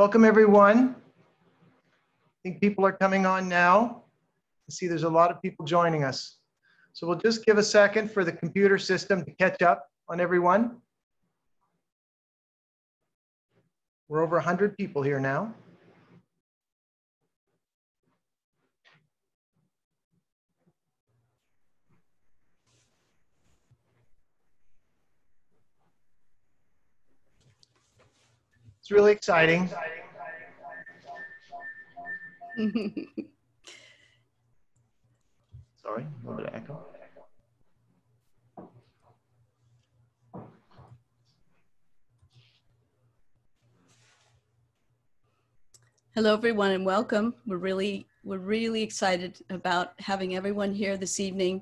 Welcome, everyone. I think people are coming on now. I see there's a lot of people joining us. So we'll just give a second for the computer system to catch up on everyone. We're over 100 people here now. It's really exciting. Sorry, a little bit of echo. Hello, everyone, and welcome. We're really excited about having everyone here this evening.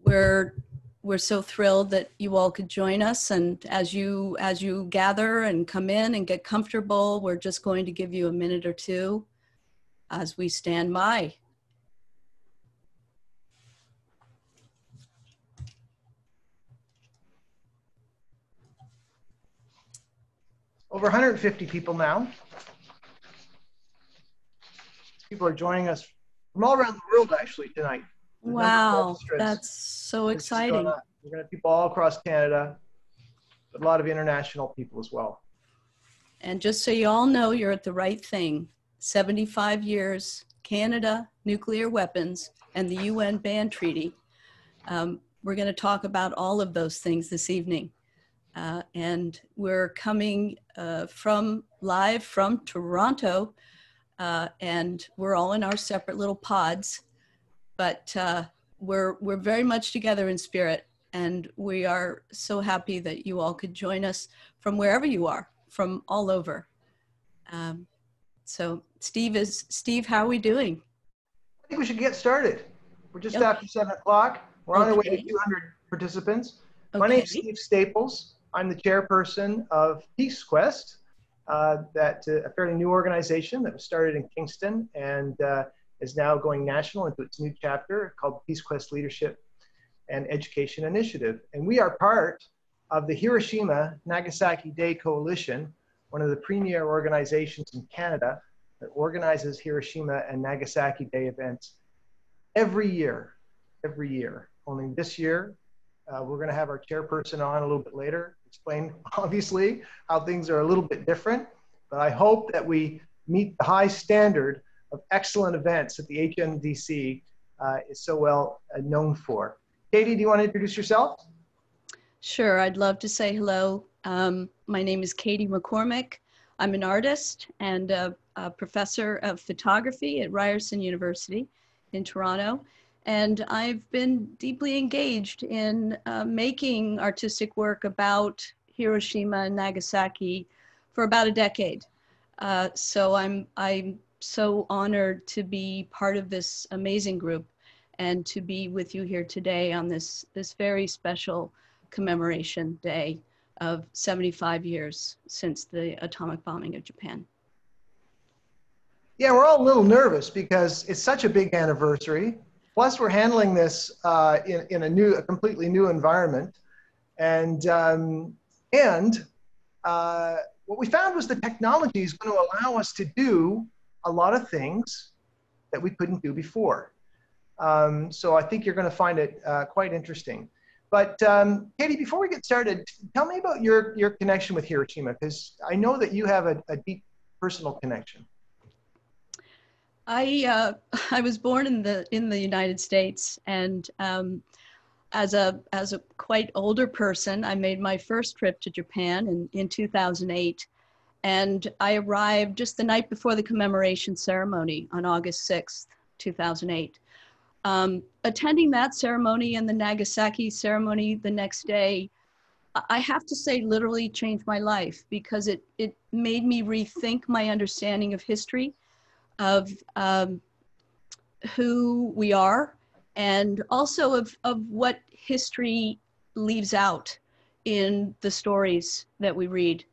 We're so thrilled that you all could join us, and as you gather and come in and get comfortable, we're just going to give you a minute or two as we stand by. Over 150 people now. People are joining us from all around the world actually tonight. Wow, that's so exciting. We're going to have people all across Canada, but a lot of international people as well. And just so you all know, you're at the right thing. 75 years, Canada, nuclear weapons, and the UN ban treaty. We're going to talk about all of those things this evening. And we're coming live from Toronto, and we're all in our separate little pods, but we're very much together in spirit, and we are so happy that you all could join us from wherever you are, from all over. So Steve, how are we doing? I think we should get started. We're just after 7 o'clock. We're on our way to 200 participants. My name is Steve Staples. I'm the chairperson of PeaceQuest, that's a fairly new organization that was started in Kingston and is now going national into its new chapter called PeaceQuest Leadership and Education Initiative. And we are part of the Hiroshima Nagasaki Day Coalition, one of the premier organizations in Canada that organizes Hiroshima and Nagasaki Day events every year. Only this year, we're going to have our chairperson on a little bit later, explain obviously how things are a little bit different, but I hope that we meet the high standard of excellent events that the HNDC is so well known for. Katie, do you want to introduce yourself? Sure, I'd love to say hello. My name is Katie McCormick. I'm an artist and a professor of photography at Ryerson University in Toronto. And I've been deeply engaged in making artistic work about Hiroshima and Nagasaki for about a decade. So I'm so honored to be part of this amazing group and to be with you here today on this very special commemoration day of 75 years since the atomic bombing of Japan. Yeah, we're all a little nervous because it's such a big anniversary. Plus, we're handling this in a completely new environment, and what we found was the technology is going to allow us to do a lot of things that we couldn't do before. So I think you're going to find it quite interesting. But Katie, before we get started, tell me about your connection with Hiroshima, because I know that you have a deep personal connection. I was born in the United States, and as a quite older person, I made my first trip to Japan in 2008, and I arrived just the night before the commemoration ceremony on August 6th, 2008. Attending that ceremony and the Nagasaki ceremony the next day, I have to say literally changed my life, because it made me rethink my understanding of history, of who we are, and also of what history leaves out in the stories that we read.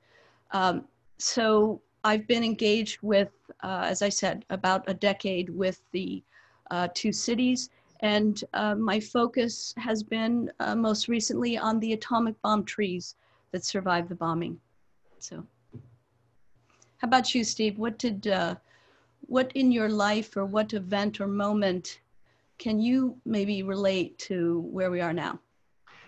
So I've been engaged with, as I said, about a decade with the two cities, and my focus has been most recently on the atomic bomb trees that survived the bombing. So How about you, Steve? What in your life or what event or moment can you maybe relate to where we are now?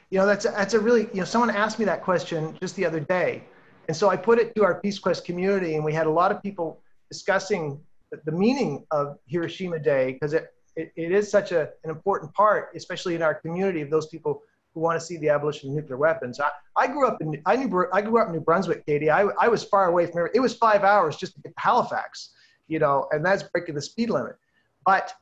You know, that's a really, someone asked me that question just the other day. And so I put it to our PeaceQuest community, and we had a lot of people discussing the meaning of Hiroshima Day, because it is such an important part, especially in our community, of those people who want to see the abolition of nuclear weapons. I grew up in New Brunswick, Katie. I was far away from it. It was 5 hours just to get to Halifax, and that's breaking the speed limit. But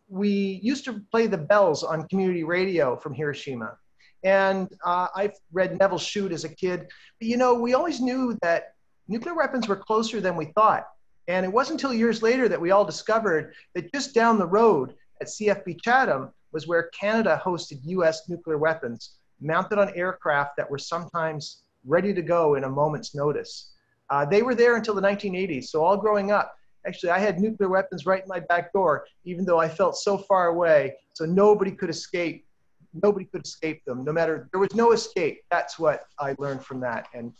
we used to play the bells on community radio from Hiroshima. And I've read Neville Shute as a kid. But, we always knew that nuclear weapons were closer than we thought. And it wasn't until years later that we all discovered that just down the road at CFB Chatham was where Canada hosted US nuclear weapons mounted on aircraft that were sometimes ready to go in a moment's notice. They were there until the 1980s. So all growing up, actually, I had nuclear weapons right in my back door, even though I felt so far away. So nobody could escape. Nobody could escape them. No matter, there was no escape. That's what I learned from that and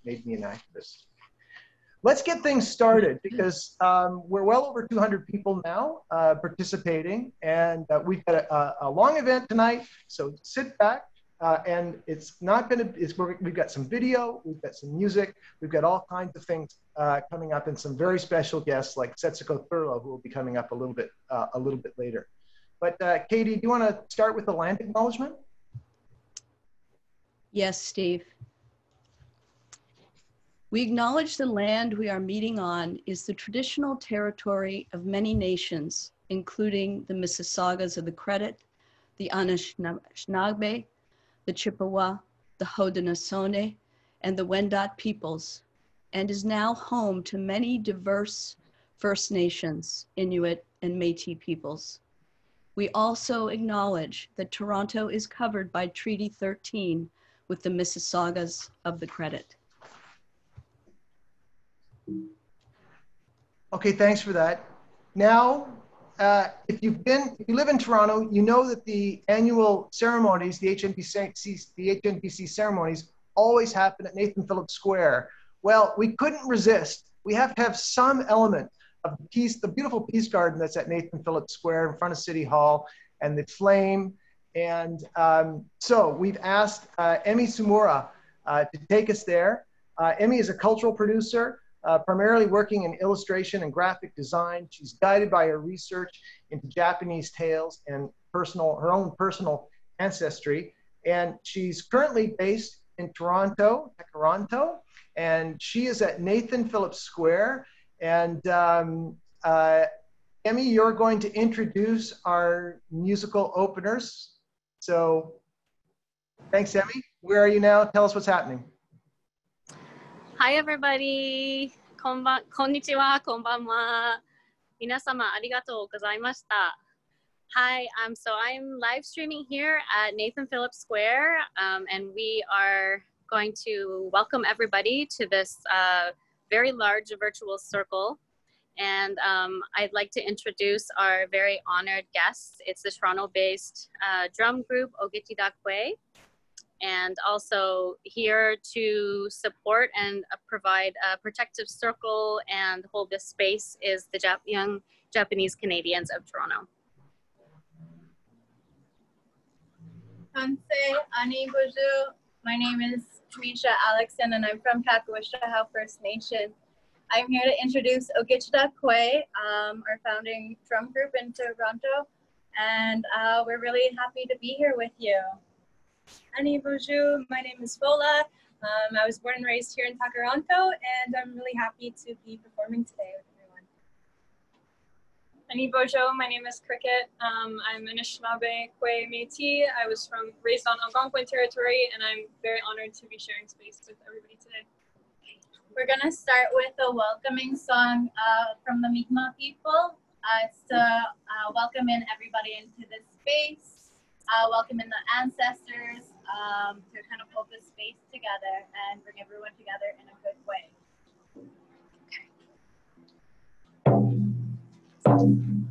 made me an activist. Let's get things started, because we're well over 200 people now participating, and we've got a long event tonight. So sit back, and it's not going to. We've got some video, we've got some music, we've got all kinds of things coming up, and some very special guests like Setsuko Thurlow, who will be coming up a little bit later. But Katie, do you want to start with the land acknowledgement? Yes, Steve. We acknowledge the land we are meeting on is the traditional territory of many nations, including the Mississaugas of the Credit, the Anishinaabe, the Chippewa, the Haudenosaunee, and the Wendat peoples, and is now home to many diverse First Nations, Inuit, and Métis peoples. We also acknowledge that Toronto is covered by Treaty 13 with the Mississaugas of the Credit. Okay, thanks for that. Now, if you live in Toronto, you know that the annual ceremonies, the HNDC ceremonies, always happen at Nathan Phillips Square. Well, we couldn't resist. We have to have some element of the beautiful peace garden that's at Nathan Phillips Square in front of City Hall, and the flame. And so we've asked Emi Sumura to take us there. Emi is a cultural producer, primarily working in illustration and graphic design. She's guided by her research into Japanese tales and her own personal ancestry. And she's currently based in Toronto, and she is at Nathan Phillips Square. And Emi, you're going to introduce our musical openers. So thanks, Emi. Where are you now? Tell us what's happening. Hi, everybody. Konnichiwa, konbanwa. Minasama, arigatou gozaimashita. Hi, so I'm live streaming here at Nathan Phillips Square, and we are going to welcome everybody to this very large virtual circle. And I'd like to introduce our very honored guests. It's the Toronto-based drum group Ogechidakwe. And also here to support and provide a protective circle and hold this space is the young Japanese Canadians of Toronto. Hansei, Ani Boju. My name is Tamisha Alexson, and I'm from Kakawishahau First Nation. I'm here to introduce Ogechidakwe, our founding drum group in Toronto, and we're really happy to be here with you. Ani Bonjour, my name is Fola. I was born and raised here in Takaranto, and I'm really happy to be performing today with everyone. Ani Bonjour, my name is Cricket. I'm Anishinaabe Kwe Métis. I was raised on Algonquin territory, and I'm very honored to be sharing space with everybody today. We're gonna start with a welcoming song from the Mi'kmaq people. It's to welcome in everybody into this space. Welcome in the ancestors to kind of hold this space together and bring everyone together in a good way. Okay.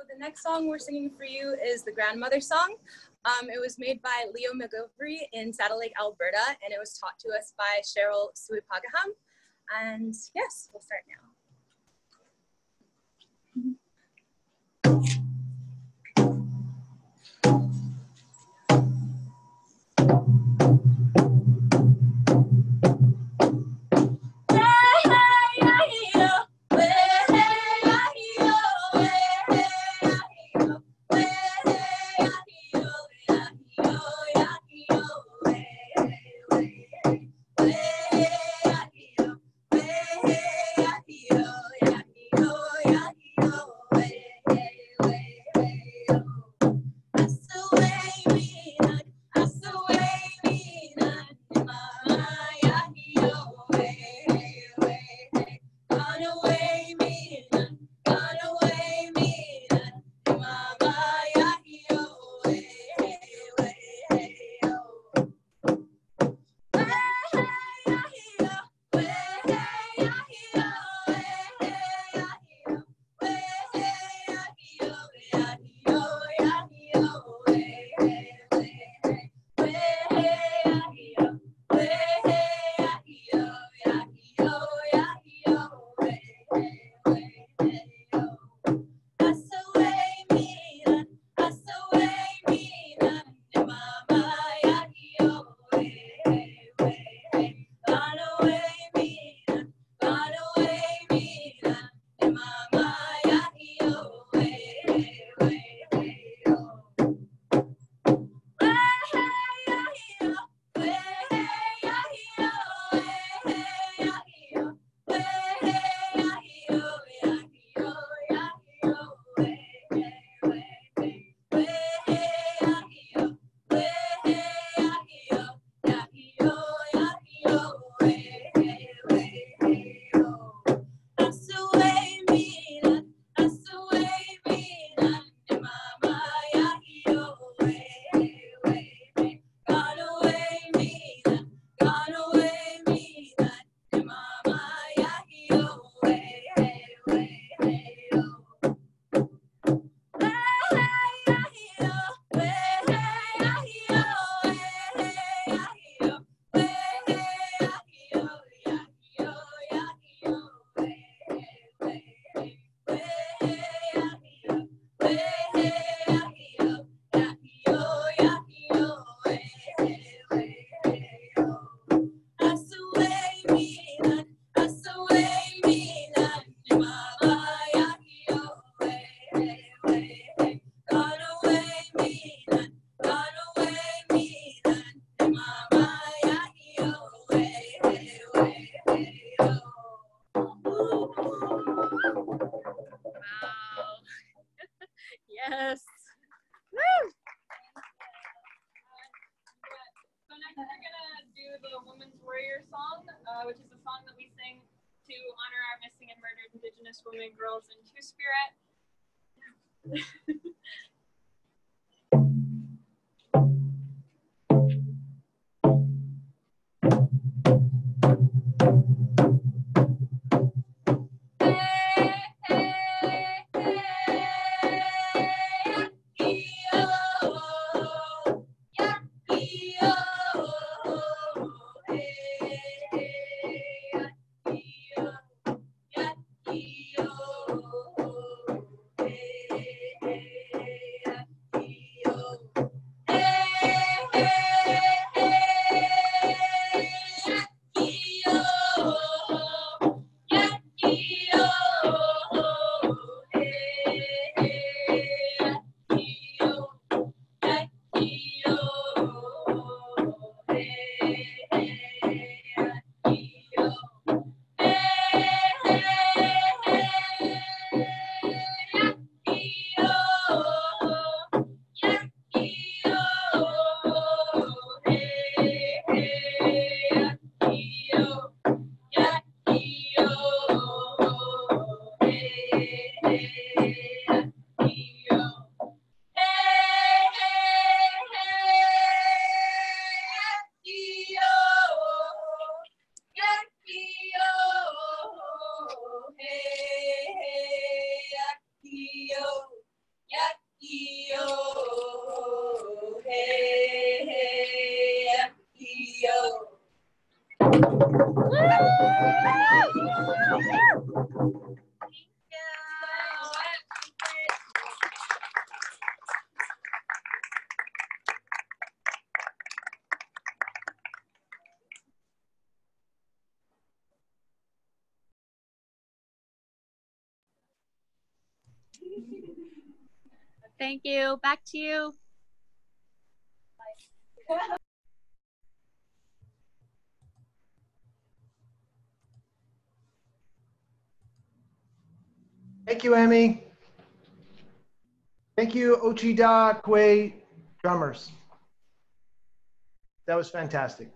The next song we're singing for you is the Grandmother Song. It was made by Leo McGilvery in Saddle Lake, Alberta, and it was taught to us by Cheryl Suipagaham. And yes, we'll start now. Yes. Woo! So next we're gonna do the Women's Warrior song, which is a song that we sing to honor our missing and murdered Indigenous women, girls, and Two-Spirit. Thank you. Back to you. Thank you, Emmy. Thank you, Ochida Kwe drummers. That was fantastic.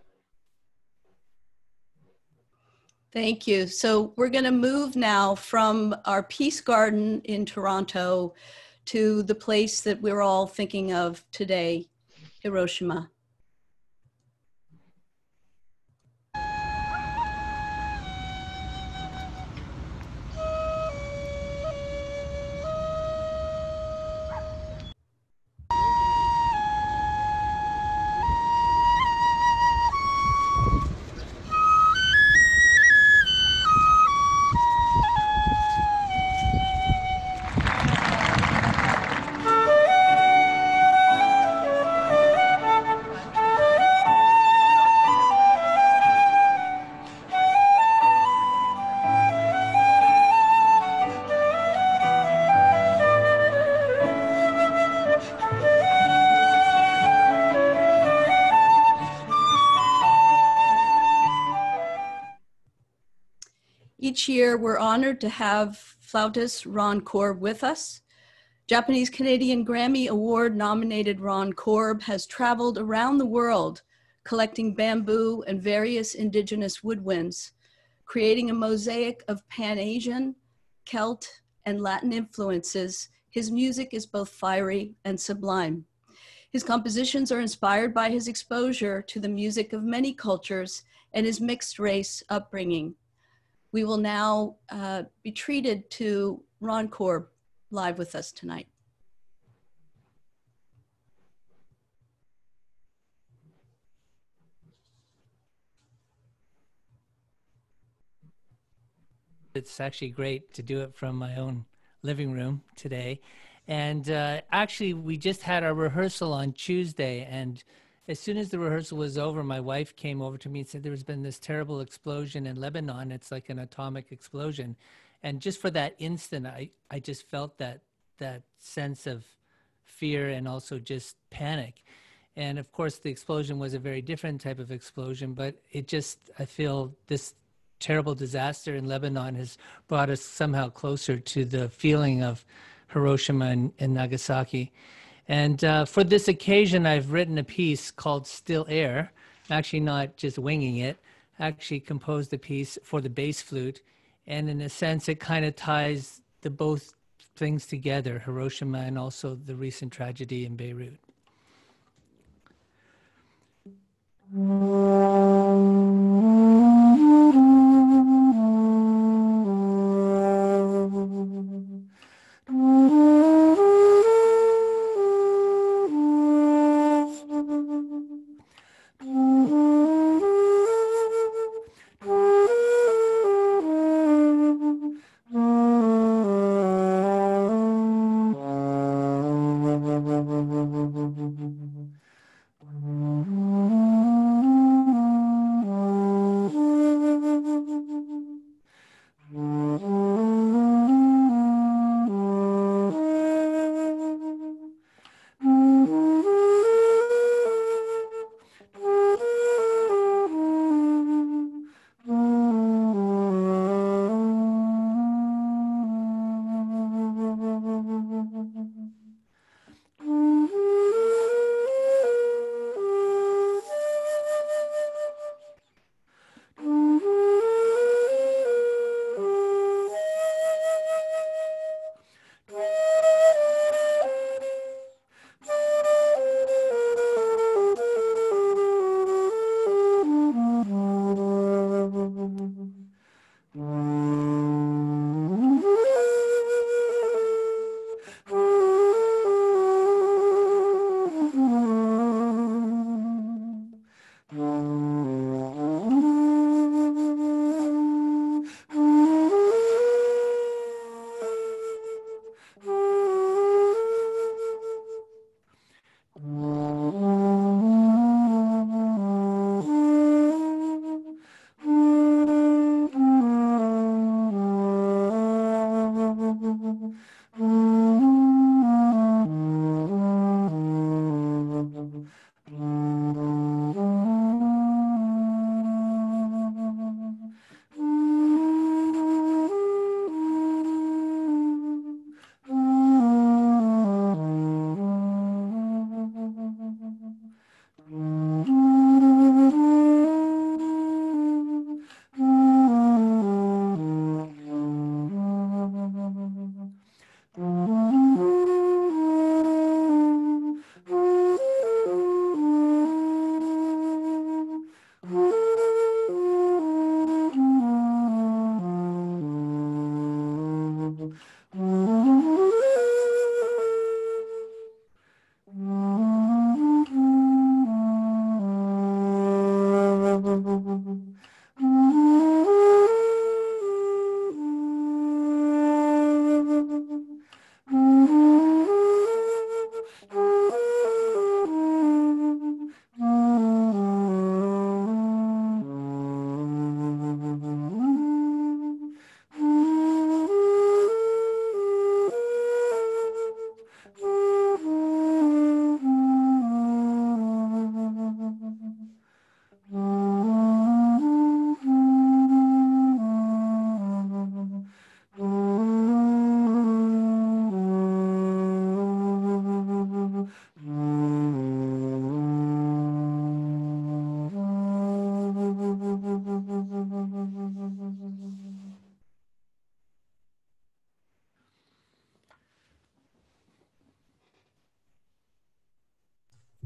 Thank you. So we're going to move now from our Peace Garden in Toronto to the place that we're all thinking of today, Hiroshima. Each year, we're honored to have flautist Ron Korb with us. Japanese-Canadian Grammy Award-nominated Ron Korb has traveled around the world collecting bamboo and various indigenous woodwinds, creating a mosaic of Pan-Asian, Celt, and Latin influences. His music is both fiery and sublime. His compositions are inspired by his exposure to the music of many cultures and his mixed race upbringing. We will now be treated to Ron Korb live with us tonight. It's actually great to do it from my own living room today. And actually, we just had our rehearsal on Tuesday. And as soon as the rehearsal was over, my wife came over to me and said, there's been this terrible explosion in Lebanon. It's like an atomic explosion. And just for that instant, I just felt that sense of fear and also just panic. And of course, the explosion was a very different type of explosion, but it just, I feel this terrible disaster in Lebanon has brought us somehow closer to the feeling of Hiroshima and Nagasaki. And for this occasion, I've written a piece called Still Air, actually not just winging it, actually composed the piece for the bass flute. And in a sense, it kind of ties the both things together, Hiroshima and also the recent tragedy in Beirut.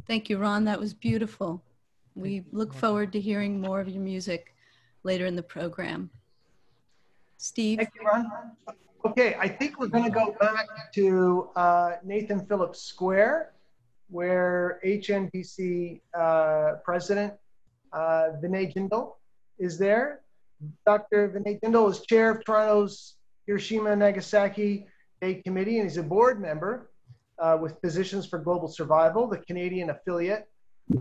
Thank you, Ron. That was beautiful. We look forward to hearing more of your music later in the program. Steve? Thank you, Ron. Okay, I think we're going to go back to Nathan Phillips Square, where HNDC President Vinay Jindal is there. Dr. Vinay Jindal is chair of Toronto's Hiroshima and Nagasaki Day Committee, and he's a board member with Physicians for Global Survival, the Canadian affiliate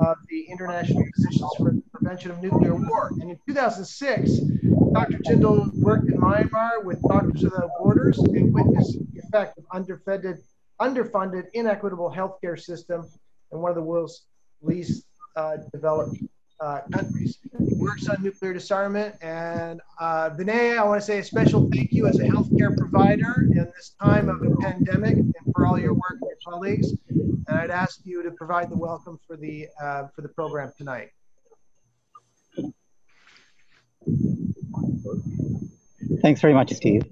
of the International Physicians for the Prevention of Nuclear War. And in 2006, Dr. Jindal worked in Myanmar with Doctors Without Borders and witnessed the effect of underfunded, inequitable healthcare system in one of the world's least developed countries. He works on nuclear disarmament. And Vinay, I want to say a special thank you as a healthcare provider in this time of a pandemic and for all your work and your colleagues. And I'd ask you to provide the welcome for the program tonight. Thanks very much, Steve.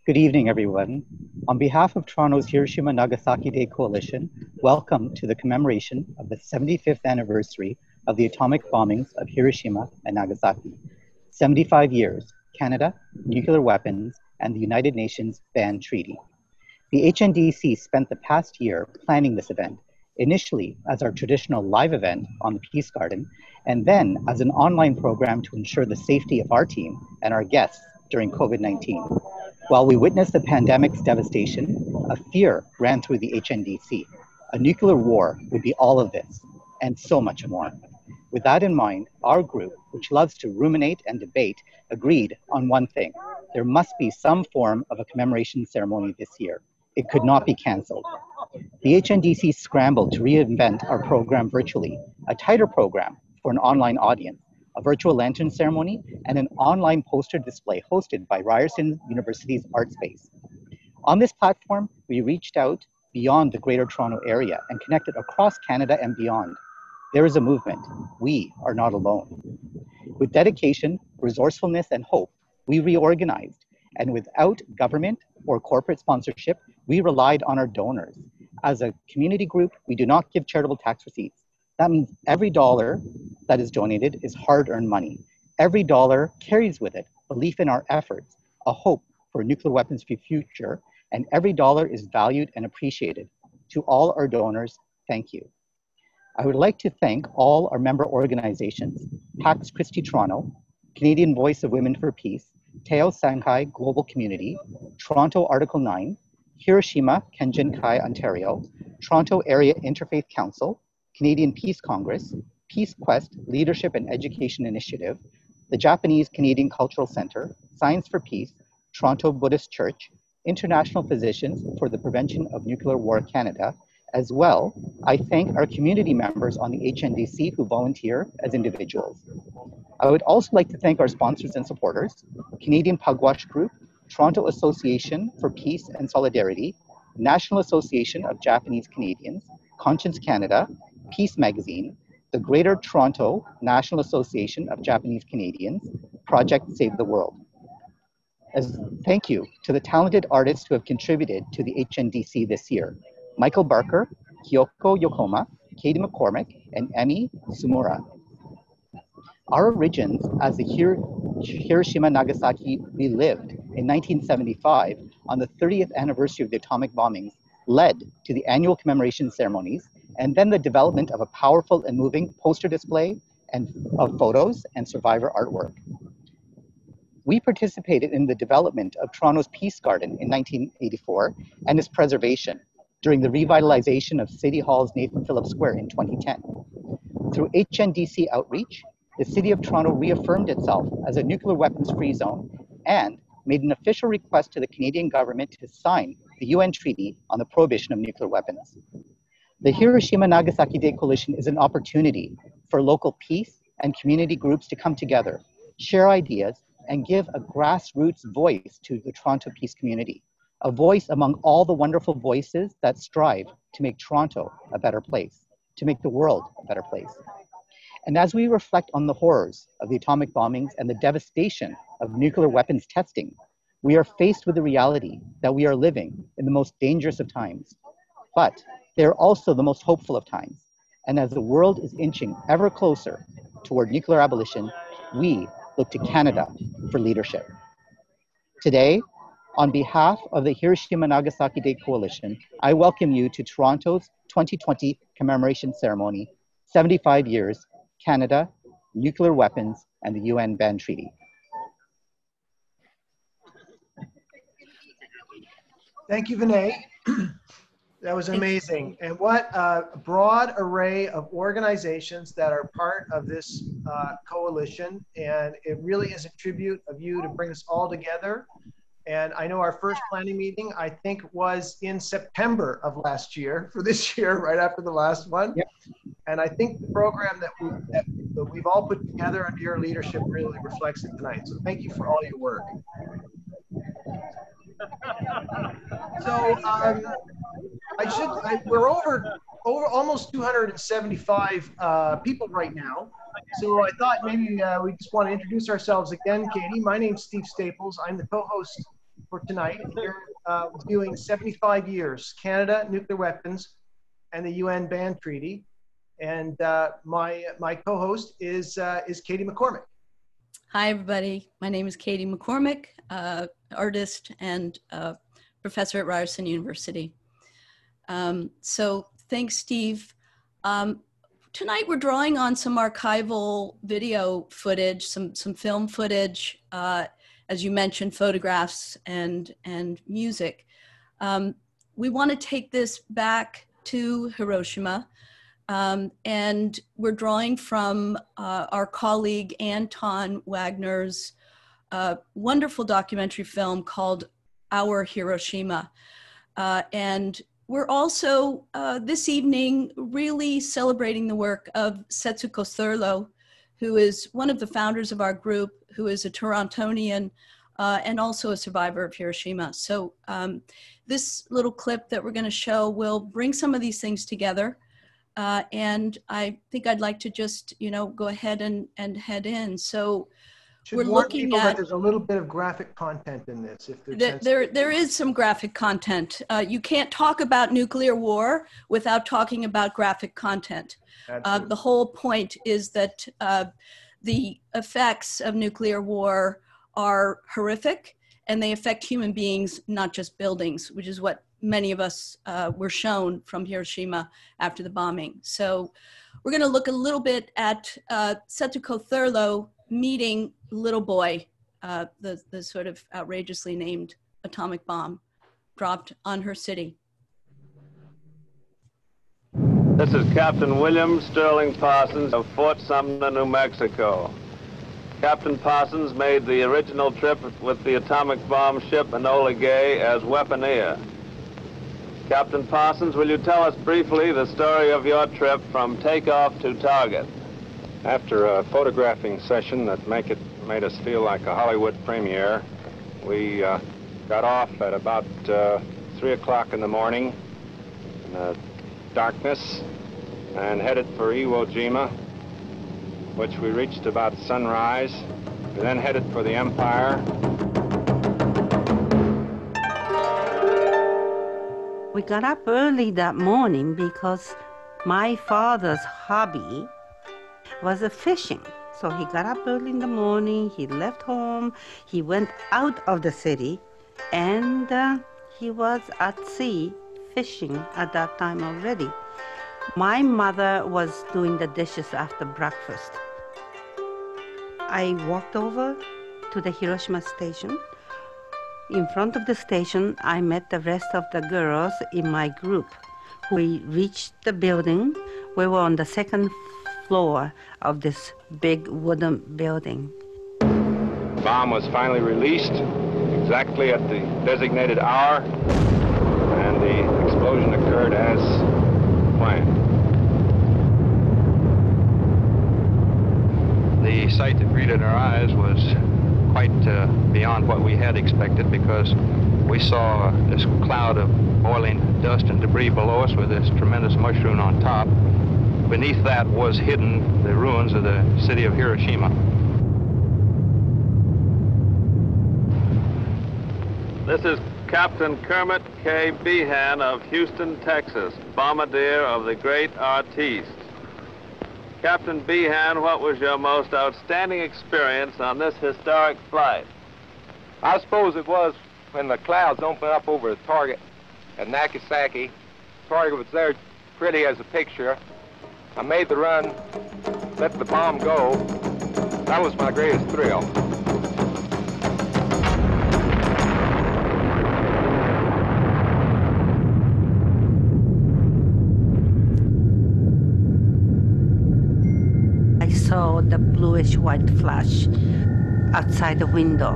Good evening, everyone. On behalf of Toronto's Hiroshima Nagasaki Day Coalition, welcome to the commemoration of the 75th anniversary of the atomic bombings of Hiroshima and Nagasaki. 75 years, Canada, nuclear weapons, and the United Nations Ban Treaty. The HNDC spent the past year planning this event, initially as our traditional live event on the Peace Garden, and then as an online program to ensure the safety of our team and our guests during COVID-19. While we witnessed the pandemic's devastation, a fear ran through the HNDC. A nuclear war would be all of this, and so much more. With that in mind, our group, which loves to ruminate and debate, agreed on one thing. There must be some form of a commemoration ceremony this year. It could not be canceled. The HNDC scrambled to reinvent our program virtually, a tighter program for an online audience, a virtual lantern ceremony, and an online poster display hosted by Ryerson University's Art Space. On this platform, we reached out beyond the Greater Toronto Area and connected across Canada and beyond. There is a movement. We are not alone. With dedication, resourcefulness, and hope, we reorganized. And without government or corporate sponsorship, we relied on our donors. As a community group, we do not give charitable tax receipts. That means every dollar that is donated is hard-earned money. Every dollar carries with it belief in our efforts, a hope for a nuclear weapons-free future, and every dollar is valued and appreciated. To all our donors, thank you. I would like to thank all our member organizations, Pax Christi Toronto, Canadian Voice of Women for Peace, Teo Shanghai Global Community, Toronto Article 9, Hiroshima Kenjinkai Ontario, Toronto Area Interfaith Council, Canadian Peace Congress, PeaceQuest Leadership and Education Initiative, the Japanese Canadian Cultural Center, Science for Peace, Toronto Buddhist Church, International Physicians for the Prevention of Nuclear War Canada. As well, I thank our community members on the HNDC who volunteer as individuals. I would also like to thank our sponsors and supporters, Canadian Pugwash Group, Toronto Association for Peace and Solidarity, National Association of Japanese Canadians, Conscience Canada, Peace Magazine, the Greater Toronto National Association of Japanese Canadians, Project Save the World. As thank you to the talented artists who have contributed to the HNDC this year, Michael Barker, Kyoko Yokoma, Katie McCormick, and Emi Sumura. Our origins as the Hiroshima Nagasaki relived in 1975 on the 30th anniversary of the atomic bombings led to the annual commemoration ceremonies and then the development of a powerful and moving poster display of photos and survivor artwork. We participated in the development of Toronto's Peace Garden in 1984 and its preservation during the revitalization of City Hall's Nathan Phillips Square in 2010. Through HNDC outreach, the City of Toronto reaffirmed itself as a nuclear weapons-free zone and made an official request to the Canadian government to sign the UN Treaty on the Prohibition of Nuclear Weapons. The Hiroshima Nagasaki Day Coalition is an opportunity for local peace and community groups to come together, share ideas, and give a grassroots voice to the Toronto peace community, a voice among all the wonderful voices that strive to make Toronto a better place, to make the world a better place. And as we reflect on the horrors of the atomic bombings and the devastation of nuclear weapons testing, we are faced with the reality that we are living in the most dangerous of times, but they're also the most hopeful of times. And as the world is inching ever closer toward nuclear abolition, we look to Canada for leadership. Today, on behalf of the Hiroshima Nagasaki Day Coalition, I welcome you to Toronto's 2020 commemoration ceremony, 75 years, Canada, nuclear weapons, and the UN ban treaty. Thank you, Dene. That was amazing. And what a broad array of organizations that are part of this coalition. And it really is a tribute of you to bring us all together. And I know our first planning meeting, I think, was in September of last year for this year, right after the last one. Yep. And I think the program that we've all put together under your leadership really reflects it tonight. So thank you for all your work. So we're over almost 275 people right now. So I thought maybe we just want to introduce ourselves again, Katie. My name's Steve Staples. I'm the co-host for tonight. We're viewing 75 years, Canada, nuclear weapons, and the UN ban treaty. And my co-host is Katie McCormick. Hi, everybody. My name is Katie McCormick, artist and professor at Ryerson University. So thanks, Steve. Tonight we're drawing on some archival video footage, some film footage, as you mentioned, photographs and music. We want to take this back to Hiroshima, and we're drawing from our colleague Anton Wagner's wonderful documentary film called Our Hiroshima. And we're also this evening really celebrating the work of Setsuko Thurlow, who is one of the founders of our group, who is a Torontonian and also a survivor of Hiroshima. So this little clip that we're going to show will bring some of these things together. And I think I'd like to just, go ahead and head in. So we're looking at, that there's a little bit of graphic content in this. If there is some graphic content. You can't talk about nuclear war without talking about graphic content. The whole point is that the effects of nuclear war are horrific, and they affect human beings, not just buildings, which is what many of us were shown from Hiroshima after the bombing. So we're going to look a little bit at Setsuko Thurlow meeting Little Boy, the sort of outrageously named atomic bomb dropped on her city. This is Captain William Sterling Parsons of Fort Sumner, New Mexico. Captain Parsons made the original trip with the atomic bomb ship Enola Gay as weaponeer. Captain Parsons, will you tell us briefly the story of your trip from takeoff to target? After a photographing session that made us feel like a Hollywood premiere, we got off at about 3 o'clock in the morning in the darkness and headed for Iwo Jima, which we reached about sunrise. We then headed for the Empire. We got up early that morning because my father's hobby was fishing. So he got up early in the morning, he left home, he went out of the city, and he was at sea fishing at that time already. My mother was doing the dishes after breakfast. I walked over to the Hiroshima station. In front of the station, I met the rest of the girls in my group. We reached the building. We were on the second floor of this big wooden building. The bomb was finally released exactly at the designated hour, and the explosion occurred as planned. The sight that greeted our eyes was quite beyond what we had expected, because we saw this cloud of boiling dust and debris below us with this tremendous mushroom on top. Beneath that was hidden the ruins of the city of Hiroshima. This is Captain Kermit K. Behan of Houston, Texas, bombardier of the great Artiste. Captain Behan, what was your most outstanding experience on this historic flight? I suppose it was when the clouds opened up over the target at Nagasaki. The target was there pretty as a picture. I made the run, let the bomb go. That was my greatest thrill. I saw the bluish-white flash outside the window,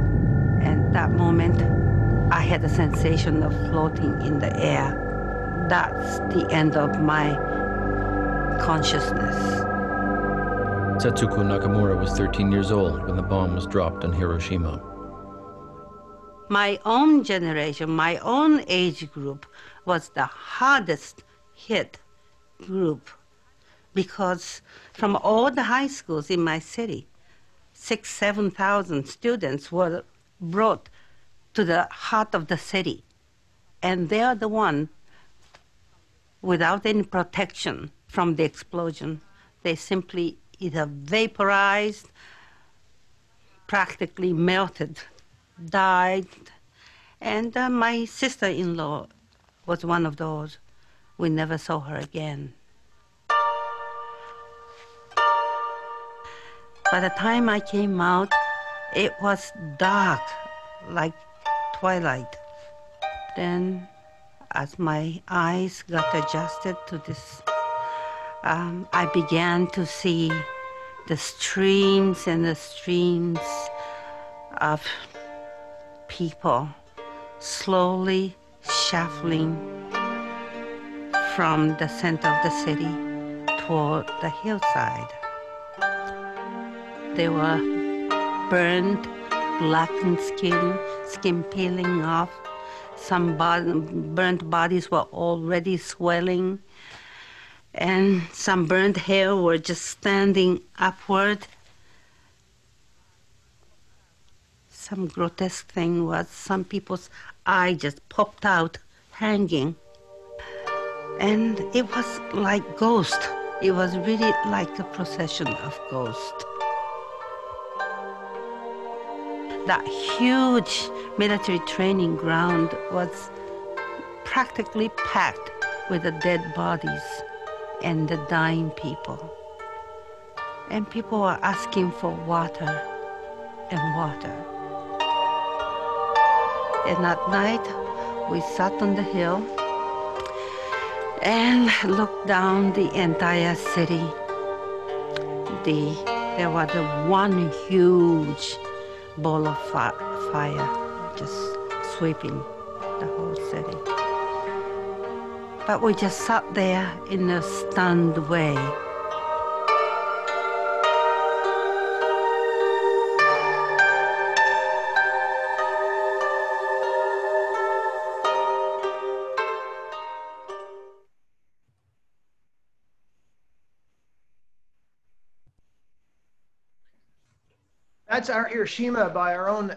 and that moment I had a sensation of floating in the air. That's the end of my consciousness. Setsuko Nakamura was 13 years old when the bomb was dropped on Hiroshima. My own generation, my own age group was the hardest hit group, because from all the high schools in my city, 7,000 students were brought to the heart of the city. And they are the one without any protection from the explosion. They simply either vaporized, practically melted, died. And my sister-in-law was one of those. We never saw her again. By the time I came out, it was dark, like twilight. Then, as my eyes got adjusted to this, I began to see the streams and the streams of people slowly shuffling from the center of the city toward the hillside. They were burned, blackened skin peeling off. Some burnt bodies were already swelling, and some burnt hair were just standing upward. Some grotesque thing was some people's eye just popped out, hanging. And it was like ghost. It was really like a procession of ghosts. That huge military training ground was practically packed with the dead bodies and the dying people. And people were asking for water and water. And at night, we sat on the hill and looked down the entire city. There was one huge ball of fire just sweeping the whole city. But we just sat there in a stunned way. That's our Hiroshima by our own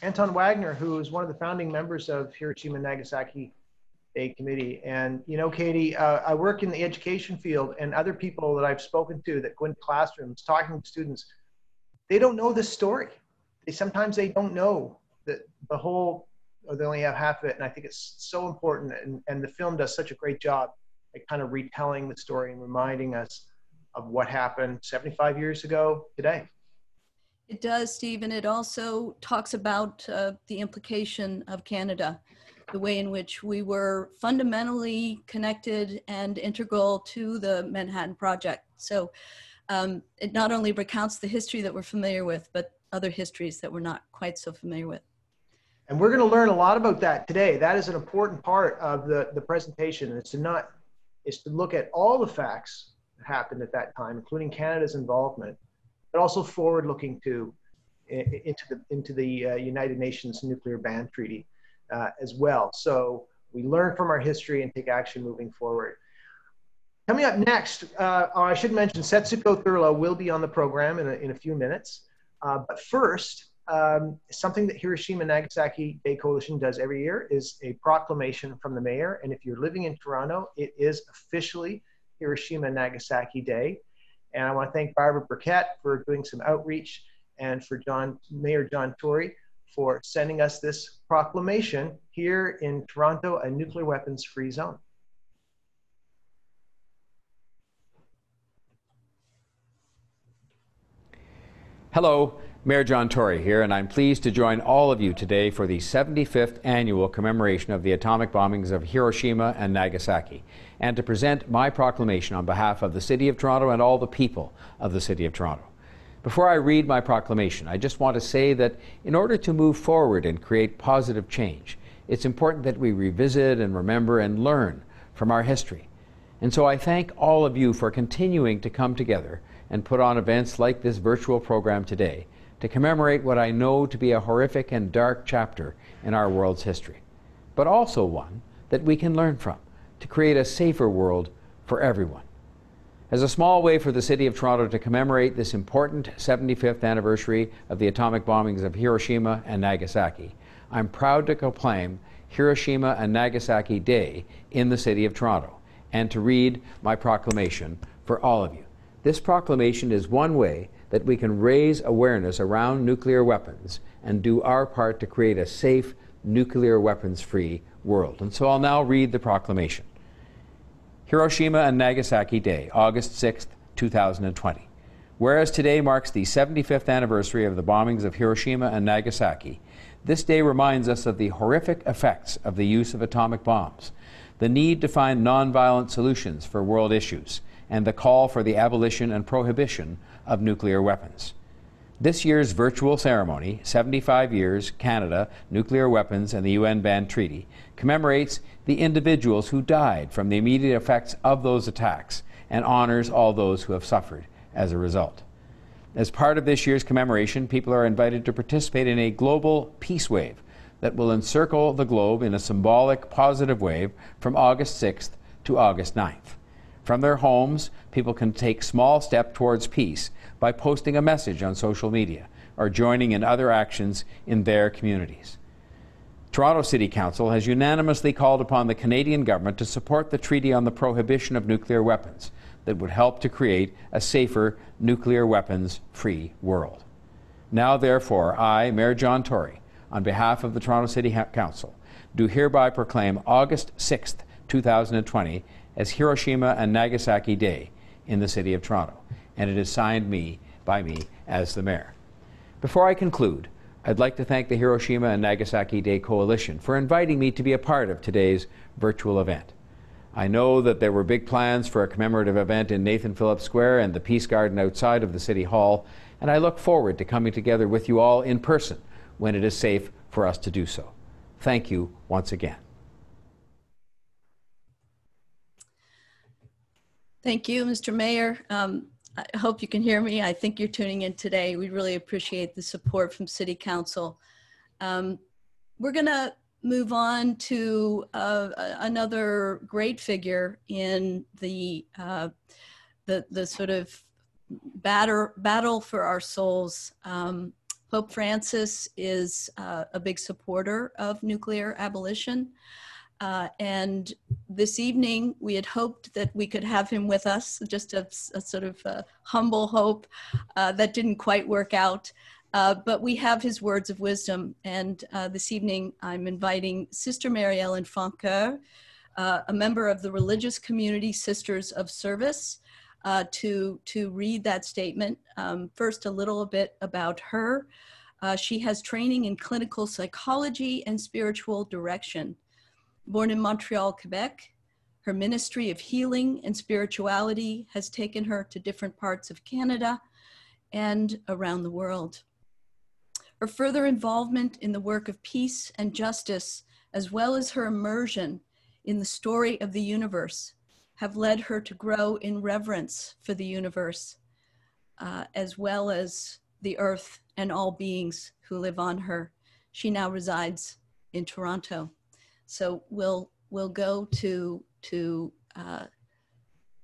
Anton Wagner, who is one of the founding members of Hiroshima and Nagasaki Day Committee. And you know, Katie, I work in the education field, and other people that I've spoken to that go into classrooms talking to students, they don't know this story. Sometimes they don't know that the whole, or they only have half of it. And I think it's so important, and the film does such a great job at kind of retelling the story and reminding us of what happened 75 years ago today. It does, Steve, and it also talks about the implication of Canada, the way in which we were fundamentally connected and integral to the Manhattan Project. So it not only recounts the history that we're familiar with, but other histories that we're not quite so familiar with. And we're going to learn a lot about that today. That is an important part of the presentation. Is to look at all the facts that happened at that time, including Canada's involvement, but also forward-looking into the United Nations Nuclear Ban Treaty as well. So we learn from our history and take action moving forward. Coming up next, I should mention Setsuko Thurlow will be on the program in a few minutes. But first, something that Hiroshima Nagasaki Day Coalition does every year is a proclamation from the mayor. And if you're living in Toronto, it is officially Hiroshima Nagasaki Day. And I want to thank Barbara Burkett for doing some outreach, and for Mayor John Tory for sending us this proclamation here in Toronto, a nuclear weapons free zone. Hello, Mayor John Tory here, and I'm pleased to join all of you today for the 75th annual commemoration of the atomic bombings of Hiroshima and Nagasaki, and to present my proclamation on behalf of the City of Toronto and all the people of the City of Toronto. Before I read my proclamation, I just want to say that in order to move forward and create positive change, it's important that we revisit and remember and learn from our history. And so I thank all of you for continuing to come together and put on events like this virtual program today to commemorate what I know to be a horrific and dark chapter in our world's history, but also one that we can learn from to create a safer world for everyone. As a small way for the City of Toronto to commemorate this important 75th anniversary of the atomic bombings of Hiroshima and Nagasaki, I'm proud to proclaim Hiroshima and Nagasaki Day in the City of Toronto, and to read my proclamation for all of you. This proclamation is one way that we can raise awareness around nuclear weapons and do our part to create a safe, nuclear weapons-free world. And so I'll now read the proclamation. Hiroshima and Nagasaki Day, August 6, 2020. Whereas today marks the 75th anniversary of the bombings of Hiroshima and Nagasaki, this day reminds us of the horrific effects of the use of atomic bombs, the need to find nonviolent solutions for world issues, and the call for the abolition and prohibition of nuclear weapons. This year's virtual ceremony, 75 Years, Canada, Nuclear Weapons and the UN Ban Treaty, commemorates the individuals who died from the immediate effects of those attacks and honors all those who have suffered as a result. As part of this year's commemoration, people are invited to participate in a global peace wave that will encircle the globe in a symbolic, positive wave from August 6th to August 9th. From their homes, people can take small steps towards peace by posting a message on social media or joining in other actions in their communities. Toronto City Council has unanimously called upon the Canadian government to support the Treaty on the Prohibition of Nuclear Weapons that would help to create a safer, nuclear weapons-free world. Now, therefore, I, Mayor John Tory, on behalf of the Toronto City Council, do hereby proclaim August 6th, 2020 as Hiroshima and Nagasaki Day in the City of Toronto, and it is signed by me as the Mayor. Before I conclude, I'd like to thank the Hiroshima and Nagasaki Day Coalition for inviting me to be a part of today's virtual event. I know that there were big plans for a commemorative event in Nathan Phillips Square and the Peace Garden outside of the City Hall, and I look forward to coming together with you all in person when it is safe for us to do so. Thank you once again. Thank you, Mr. Mayor. I hope you can hear me. I think you're tuning in today. We really appreciate the support from City Council. We're going to move on to another great figure in the sort of battle for our souls. Pope Francis is a big supporter of nuclear abolition. And this evening, we had hoped that we could have him with us, just a sort of humble hope that didn't quite work out. But we have his words of wisdom. And this evening, I'm inviting Sister Mary Ellen Foncoeur, a member of the religious community Sisters of Service, to read that statement. First, a little bit about her. She has training in clinical psychology and spiritual direction. Born in Montreal, Quebec, her ministry of healing and spirituality has taken her to different parts of Canada and around the world. Her further involvement in the work of peace and justice, as well as her immersion in the story of the universe, have led her to grow in reverence for the universe, as well as the earth and all beings who live on her. She now resides in Toronto. So we'll go to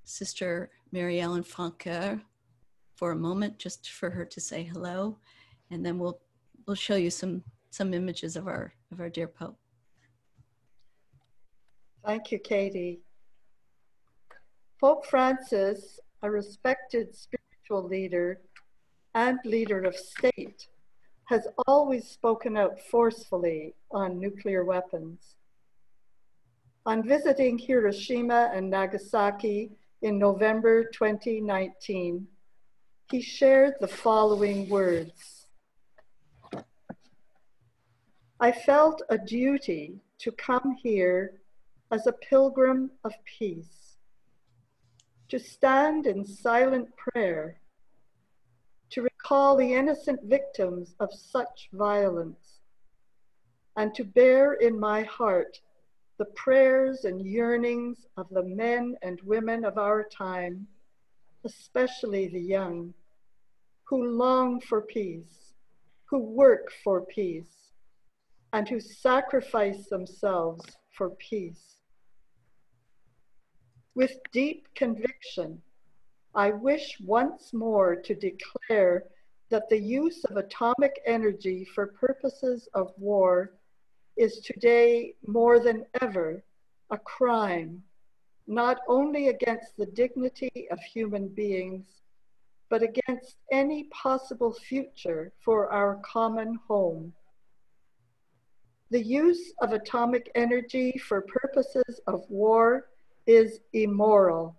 Sister Mary Ellen Francoeur for a moment, just for her to say hello, and then we'll show you some images of our dear Pope. Thank you, Katie. Pope Francis, a respected spiritual leader and leader of state, has always spoken out forcefully on nuclear weapons. On visiting Hiroshima and Nagasaki in November 2019, he shared the following words. I felt a duty to come here as a pilgrim of peace, to stand in silent prayer, to recall the innocent victims of such violence, and to bear in my heart the prayers and yearnings of the men and women of our time, especially the young, who long for peace, who work for peace, and who sacrifice themselves for peace. With deep conviction, I wish once more to declare that the use of atomic energy for purposes of war is today more than ever a crime, not only against the dignity of human beings, but against any possible future for our common home. The use of atomic energy for purposes of war is immoral,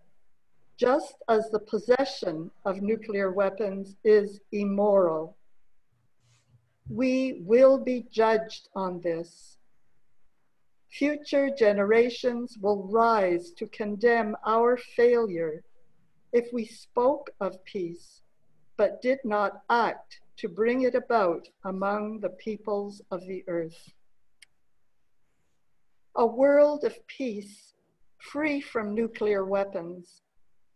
just as the possession of nuclear weapons is immoral. We will be judged on this. Future generations will rise to condemn our failure if we spoke of peace, but did not act to bring it about among the peoples of the earth. A world of peace, free from nuclear weapons,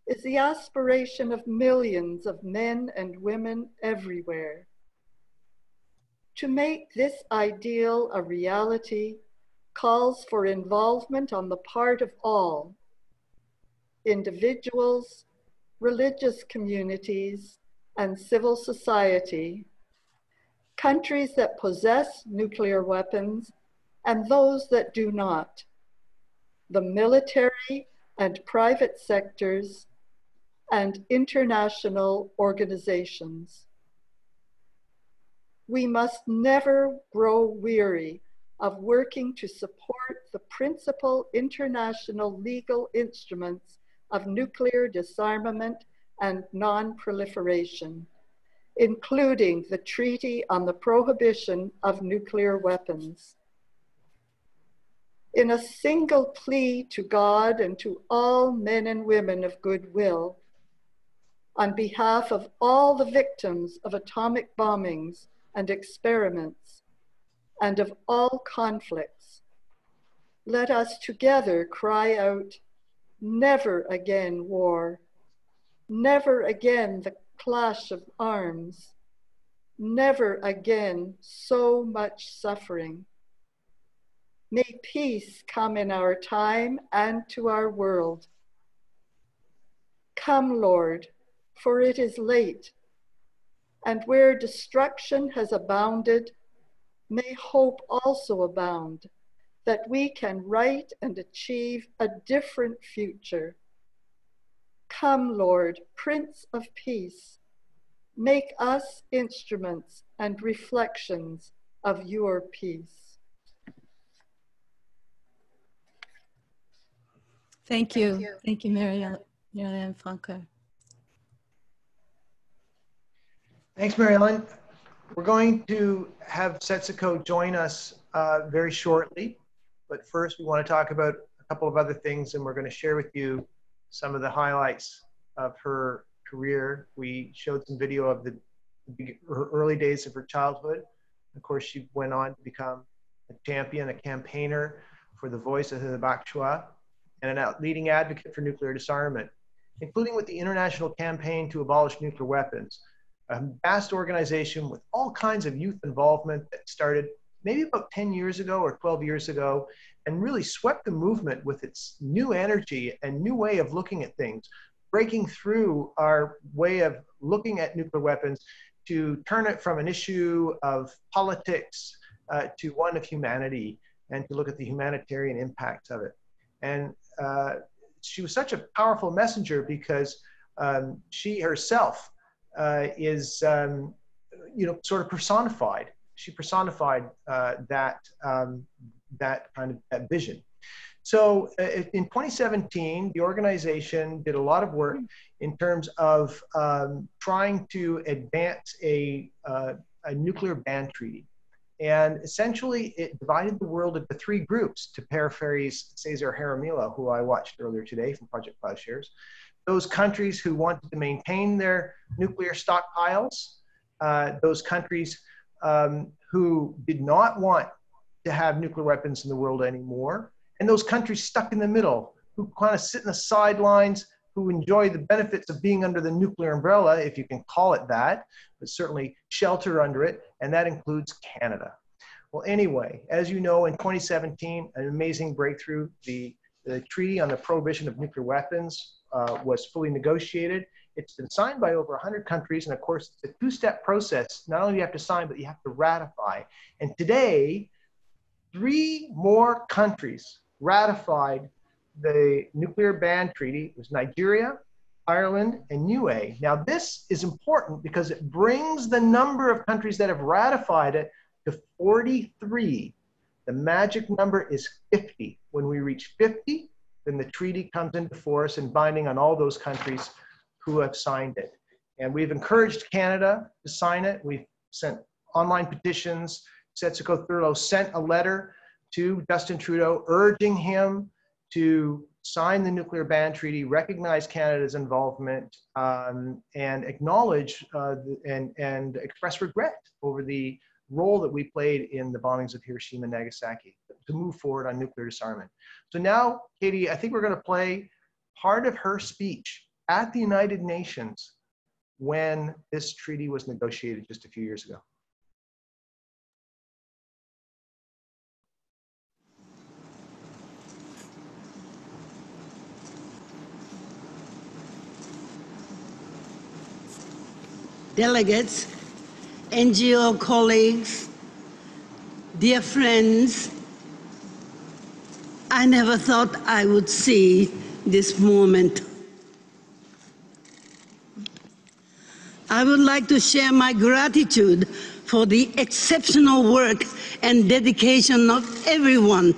is the aspiration of millions of men and women everywhere. To make this ideal a reality calls for involvement on the part of all, individuals, religious communities, and civil society, countries that possess nuclear weapons and those that do not, the military and private sectors, and international organizations. We must never grow weary of working to support the principal international legal instruments of nuclear disarmament and non-proliferation, including the Treaty on the Prohibition of Nuclear Weapons. In a single plea to God and to all men and women of goodwill, on behalf of all the victims of atomic bombings and experiments, and of all conflicts, let us together cry out, never again war, never again the clash of arms, never again so much suffering. May peace come in our time and to our world. Come, Lord, for it is late, and where destruction has abounded, may hope also abound, that we can write and achieve a different future. Come, Lord, Prince of Peace, make us instruments and reflections of your peace. Thank you. Thank you, Mary Ellen Francoeur. Thanks, Mary Ellen. We're going to have Setsuko join us very shortly, but first we want to talk about a couple of other things, and we're going to share with you some of the highlights of her career. We showed some video of her early days of her childhood. Of course, she went on to become a champion, a campaigner for the voice of the Bakchua, and a leading advocate for nuclear disarmament, including with the International Campaign to Abolish Nuclear Weapons, a vast organization with all kinds of youth involvement that started maybe about 10 years ago or 12 years ago, and really swept the movement with its new energy and new way of looking at things, breaking through our way of looking at nuclear weapons to turn it from an issue of politics to one of humanity, and to look at the humanitarian impacts of it. And she was such a powerful messenger because she herself is, sort of personified. She personified that vision. So in 2017, the organization did a lot of work in terms of trying to advance a nuclear ban treaty. And essentially, it divided the world into three groups, to paraphrase Cesar Jaramillo, who I watched earlier today from Project Plowshares. Those countries who wanted to maintain their nuclear stockpiles, those countries who did not want to have nuclear weapons in the world anymore, and those countries stuck in the middle, who kind of sit in the sidelines, who enjoy the benefits of being under the nuclear umbrella, if you can call it that, but certainly shelter under it, and that includes Canada. Well, anyway, as you know, in 2017, an amazing breakthrough, the Treaty on the Prohibition of Nuclear Weapons was fully negotiated. It's been signed by over 100 countries, and of course, it's a two-step process. Not only do you have to sign, but you have to ratify. And today, 3 more countries ratified the nuclear ban treaty. It was Nigeria, Ireland, and UA. Now, this is important because it brings the number of countries that have ratified it to 43. The magic number is 50. When we reach 50, then the treaty comes into force and binding on all those countries who have signed it. And we've encouraged Canada to sign it. We've sent online petitions. Setsuko Thurlow sent a letter to Justin Trudeau urging him to sign the nuclear ban treaty, recognize Canada's involvement, and acknowledge and express regret over the role that we played in the bombings of Hiroshima and Nagasaki to move forward on nuclear disarmament. So now, Katie, I think we're going to play part of her speech at the United Nations when this treaty was negotiated just a few years ago. Delegates, NGO colleagues, dear friends, I never thought I would see this moment. I would like to share my gratitude for the exceptional work and dedication of everyone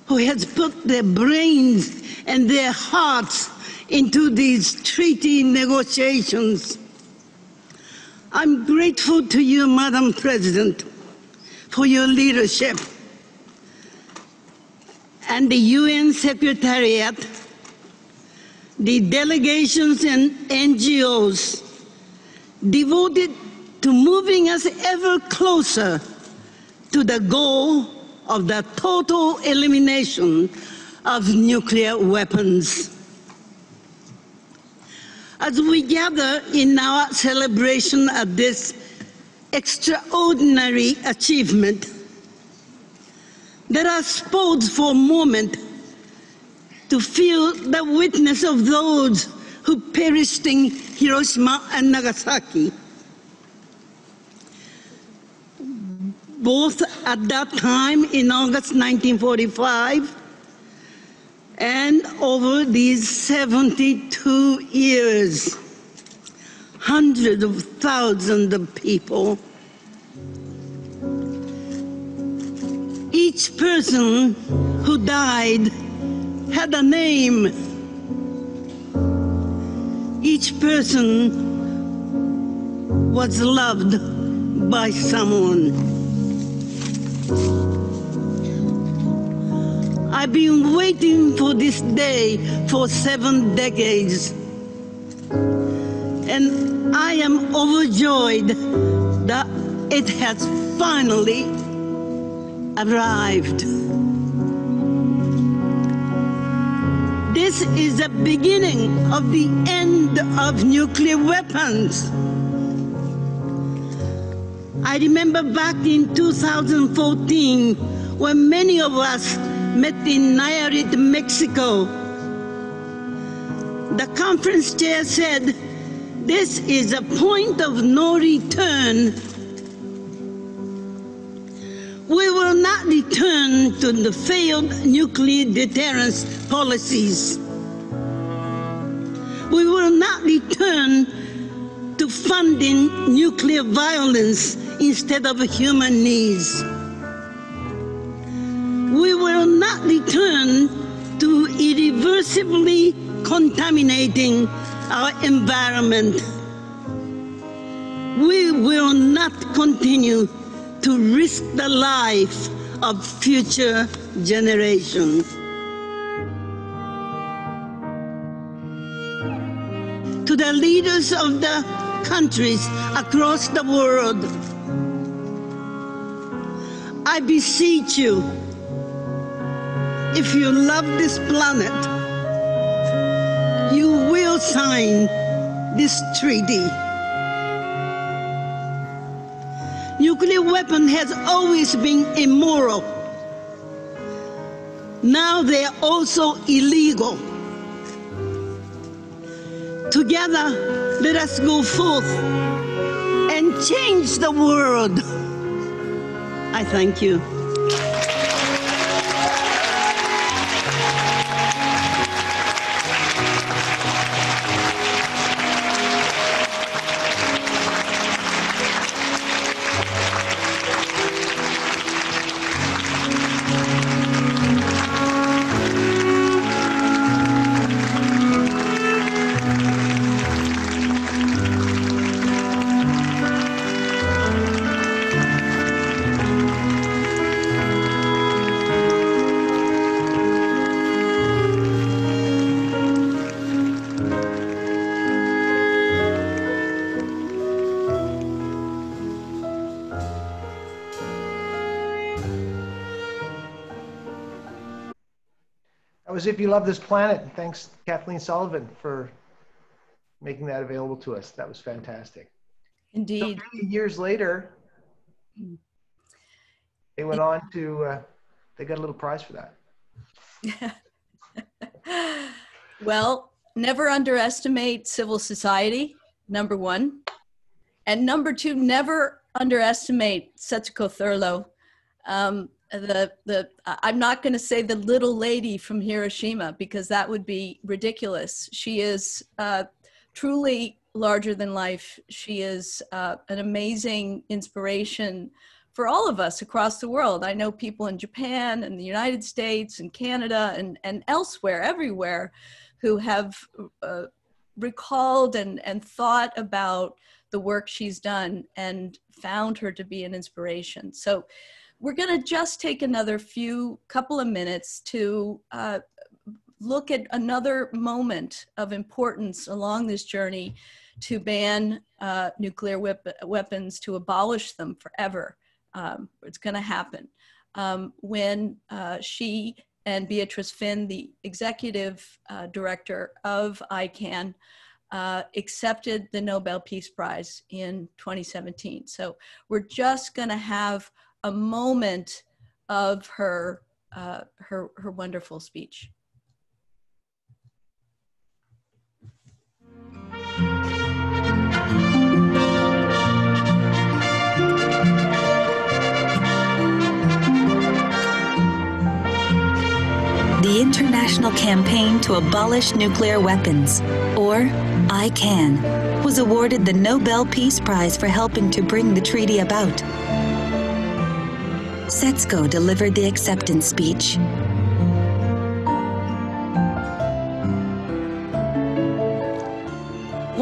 who has put their brains and their hearts into these treaty negotiations. I'm grateful to you, Madam President, for your leadership, and the UN Secretariat, the delegations and NGOs devoted to moving us ever closer to the goal of the total elimination of nuclear weapons. As we gather in our celebration of this extraordinary achievement, let us pause for a moment to feel the witness of those who perished in Hiroshima and Nagasaki, both at that time in August 1945 and over these 72 years, hundreds of thousands of people. Each person who died had a name. Each person was loved by someone. I've been waiting for this day for 7 decades, and I am overjoyed that it has finally arrived. This is the beginning of the end of nuclear weapons. I remember back in 2014 when many of us met in Nayarit, Mexico. The conference chair said, "This is a point of no return. We will not return to the failed nuclear deterrence policies. We will not return to funding nuclear violence instead of human needs. We will not return to irreversibly contaminating our environment. We will not continue to risk the life of future generations." To the leaders of the countries across the world, I beseech you, if you love this planet, you will sign this treaty. Nuclear weapon has always been immoral. Now they are also illegal. Together, let us go forth and change the world. I thank you. Was If You Love This Planet. And thanks, Kathleen Sullivan, for making that available to us. That was fantastic. Indeed. So many years later, they went on to, they got a little prize for that. Well, never underestimate civil society, number one. And number two, never underestimate Setsuko Thurlow. I'm not going to say the little lady from Hiroshima, because that would be ridiculous. She is truly larger than life. She is an amazing inspiration for all of us across the world. I know people in Japan and the United States and Canada and elsewhere, everywhere, who have recalled and thought about the work she's done and found her to be an inspiration. So we're going to just take another couple of minutes to look at another moment of importance along this journey to ban nuclear weapons, to abolish them forever. It's going to happen. When she and Beatrice Finn, the executive director of ICANN, accepted the Nobel Peace Prize in 2017. So we're just going to have a moment of her wonderful speech. The International Campaign to Abolish Nuclear Weapons, or ICANN, was awarded the Nobel Peace Prize for helping to bring the treaty about. Setsuko delivered the acceptance speech.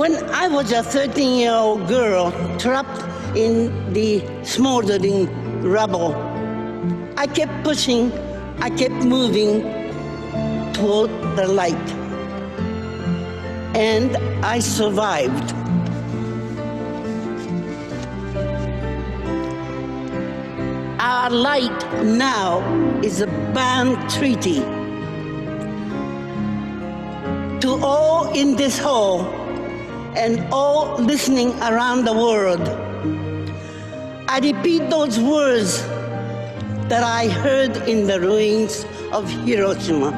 When I was a 13-year-old girl trapped in the smoldering rubble, I kept pushing, I kept moving toward the light. And I survived. Our light now is a banned treaty. To all in this hall and all listening around the world, I repeat those words that I heard in the ruins of Hiroshima.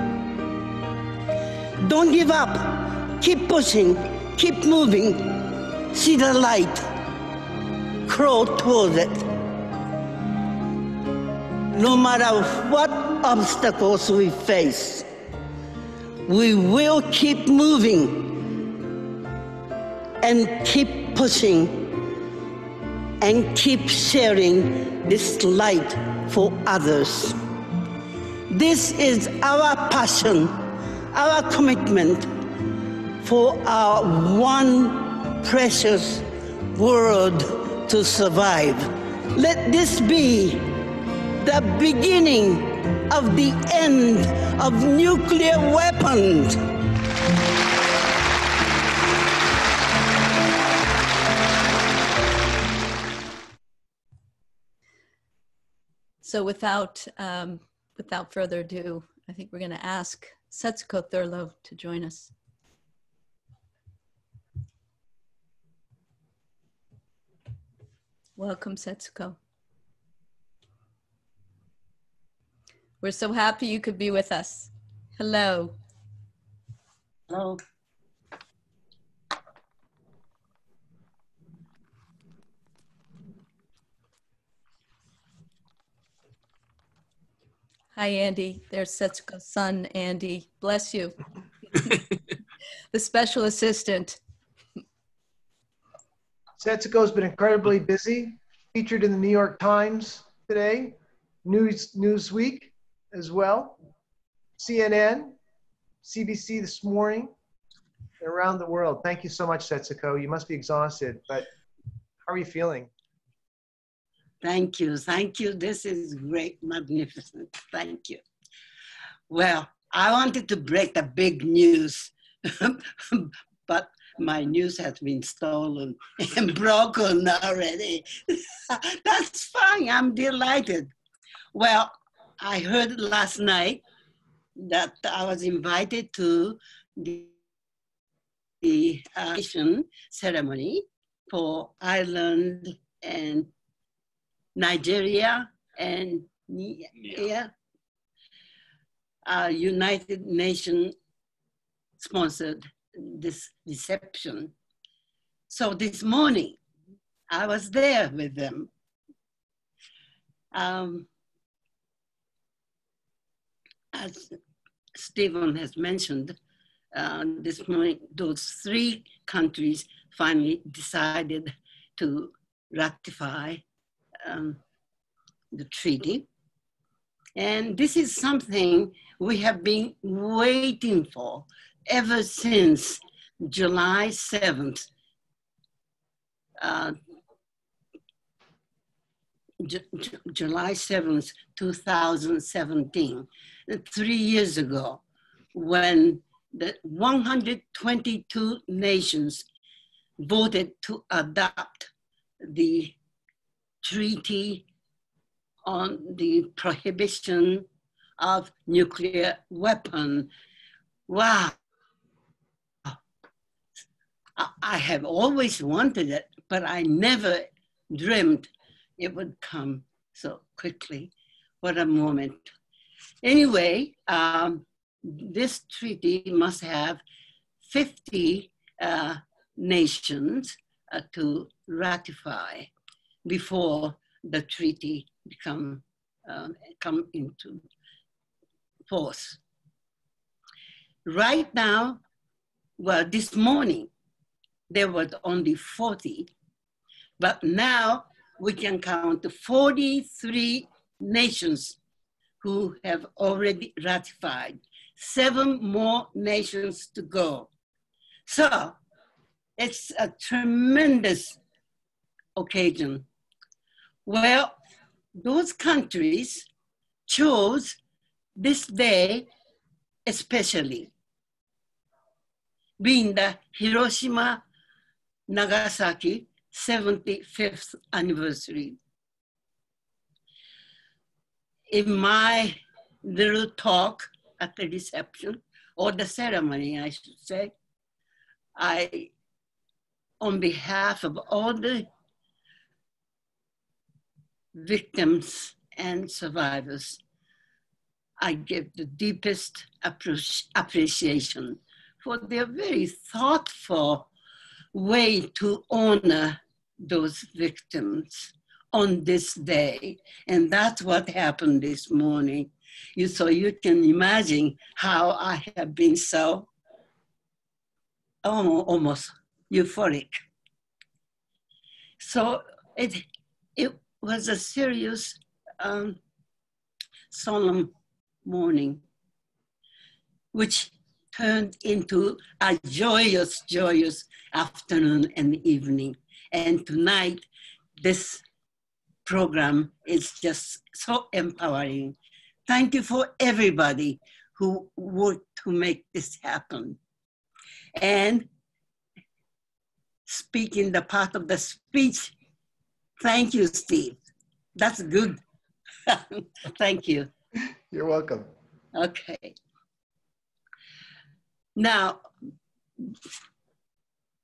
Don't give up. Keep pushing. Keep moving. See the light. Crawl towards it. No matter what obstacles we face, we will keep moving and keep pushing and keep sharing this light for others. This is our passion, our commitment for our one precious world to survive. Let this be the beginning of the end of nuclear weapons. So without further ado, I think we're going to ask Setsuko Thurlow to join us. Welcome, Setsuko. We're so happy you could be with us. Hello. Hello. Hi, Andy. There's Setsuko's son, Andy. Bless you. The special assistant. Setsuko's been incredibly busy, featured in the New York Times today, Newsweek as well, CNN, CBC this morning, and around the world. Thank you so much, Setsuko. You must be exhausted, but how are you feeling? Thank you. Thank you. This is great, magnificent. Thank you. Well, I wanted to break the big news, but my news has been stolen and broken already. That's fine. I'm delighted. Well, I heard last night that I was invited to the inauguration ceremony for Ireland and Nigeria and United Nations sponsored this reception. So this morning, I was there with them. As Stephen has mentioned, this morning, those 3 countries finally decided to ratify the treaty. And this is something we have been waiting for ever since July 7th. July 7th, 2017, 3 years ago, when the 122 nations voted to adopt the treaty on the prohibition of nuclear weapon. Wow. I have always wanted it, but I never dreamed it would come so quickly. What a moment. Anyway, this treaty must have 50 nations to ratify before the treaty come into force. Right now, well, this morning, there was only 40, but now we can count 43 nations who have already ratified, 7 more nations to go. So It's a tremendous occasion. Well, those countries chose this day especially, being the Hiroshima Nagasaki 75th anniversary. In my little talk at the reception, or the ceremony, I should say, on behalf of all the victims and survivors, I give the deepest appreciation for their very thoughtful way to honor those victims on this day. And that's what happened this morning. So you can imagine how I have been so almost euphoric. So it was a serious, solemn morning, which turned into a joyous, joyous afternoon and evening. And tonight, this program is just so empowering. Thank you for everybody who worked to make this happen. And speaking the part of the speech, thank you, Steve. That's good. Thank you. You're welcome. Okay. Now,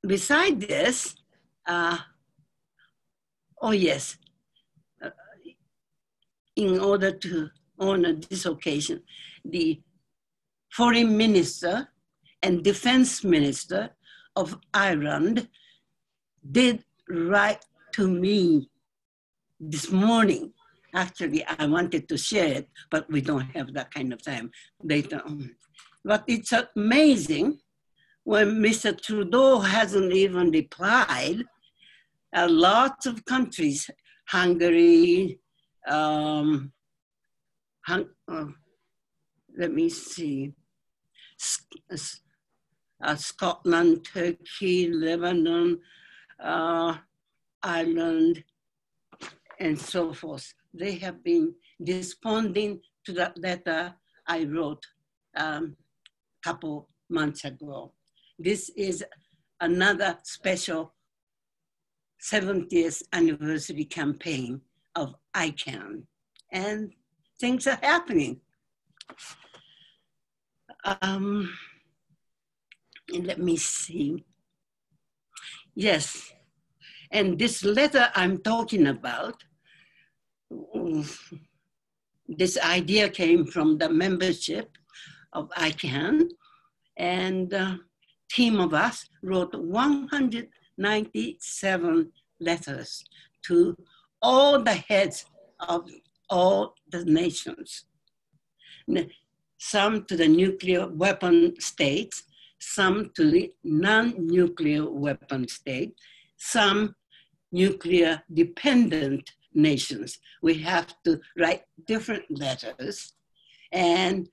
beside this, in order to honor this occasion, the Foreign Minister and Defense Minister of Ireland did write to me this morning. Actually, I wanted to share it, but we don't have that kind of time later on. But it's amazing when Mr. Trudeau hasn't even replied. Lots of countries, Hungary, let me see, Scotland, Turkey, Lebanon, Ireland, and so forth. They have been responding to that letter I wrote a couple months ago. This is another special 70th anniversary campaign of ICANN, and things are happening. Let me see. Yes, and this letter I'm talking about, this idea came from the membership of ICANN, and a team of us wrote 197 letters to all the heads of all the nations. Some to the nuclear weapon states, some to the non-nuclear weapon states, some nuclear dependent nations. We have to write different letters, and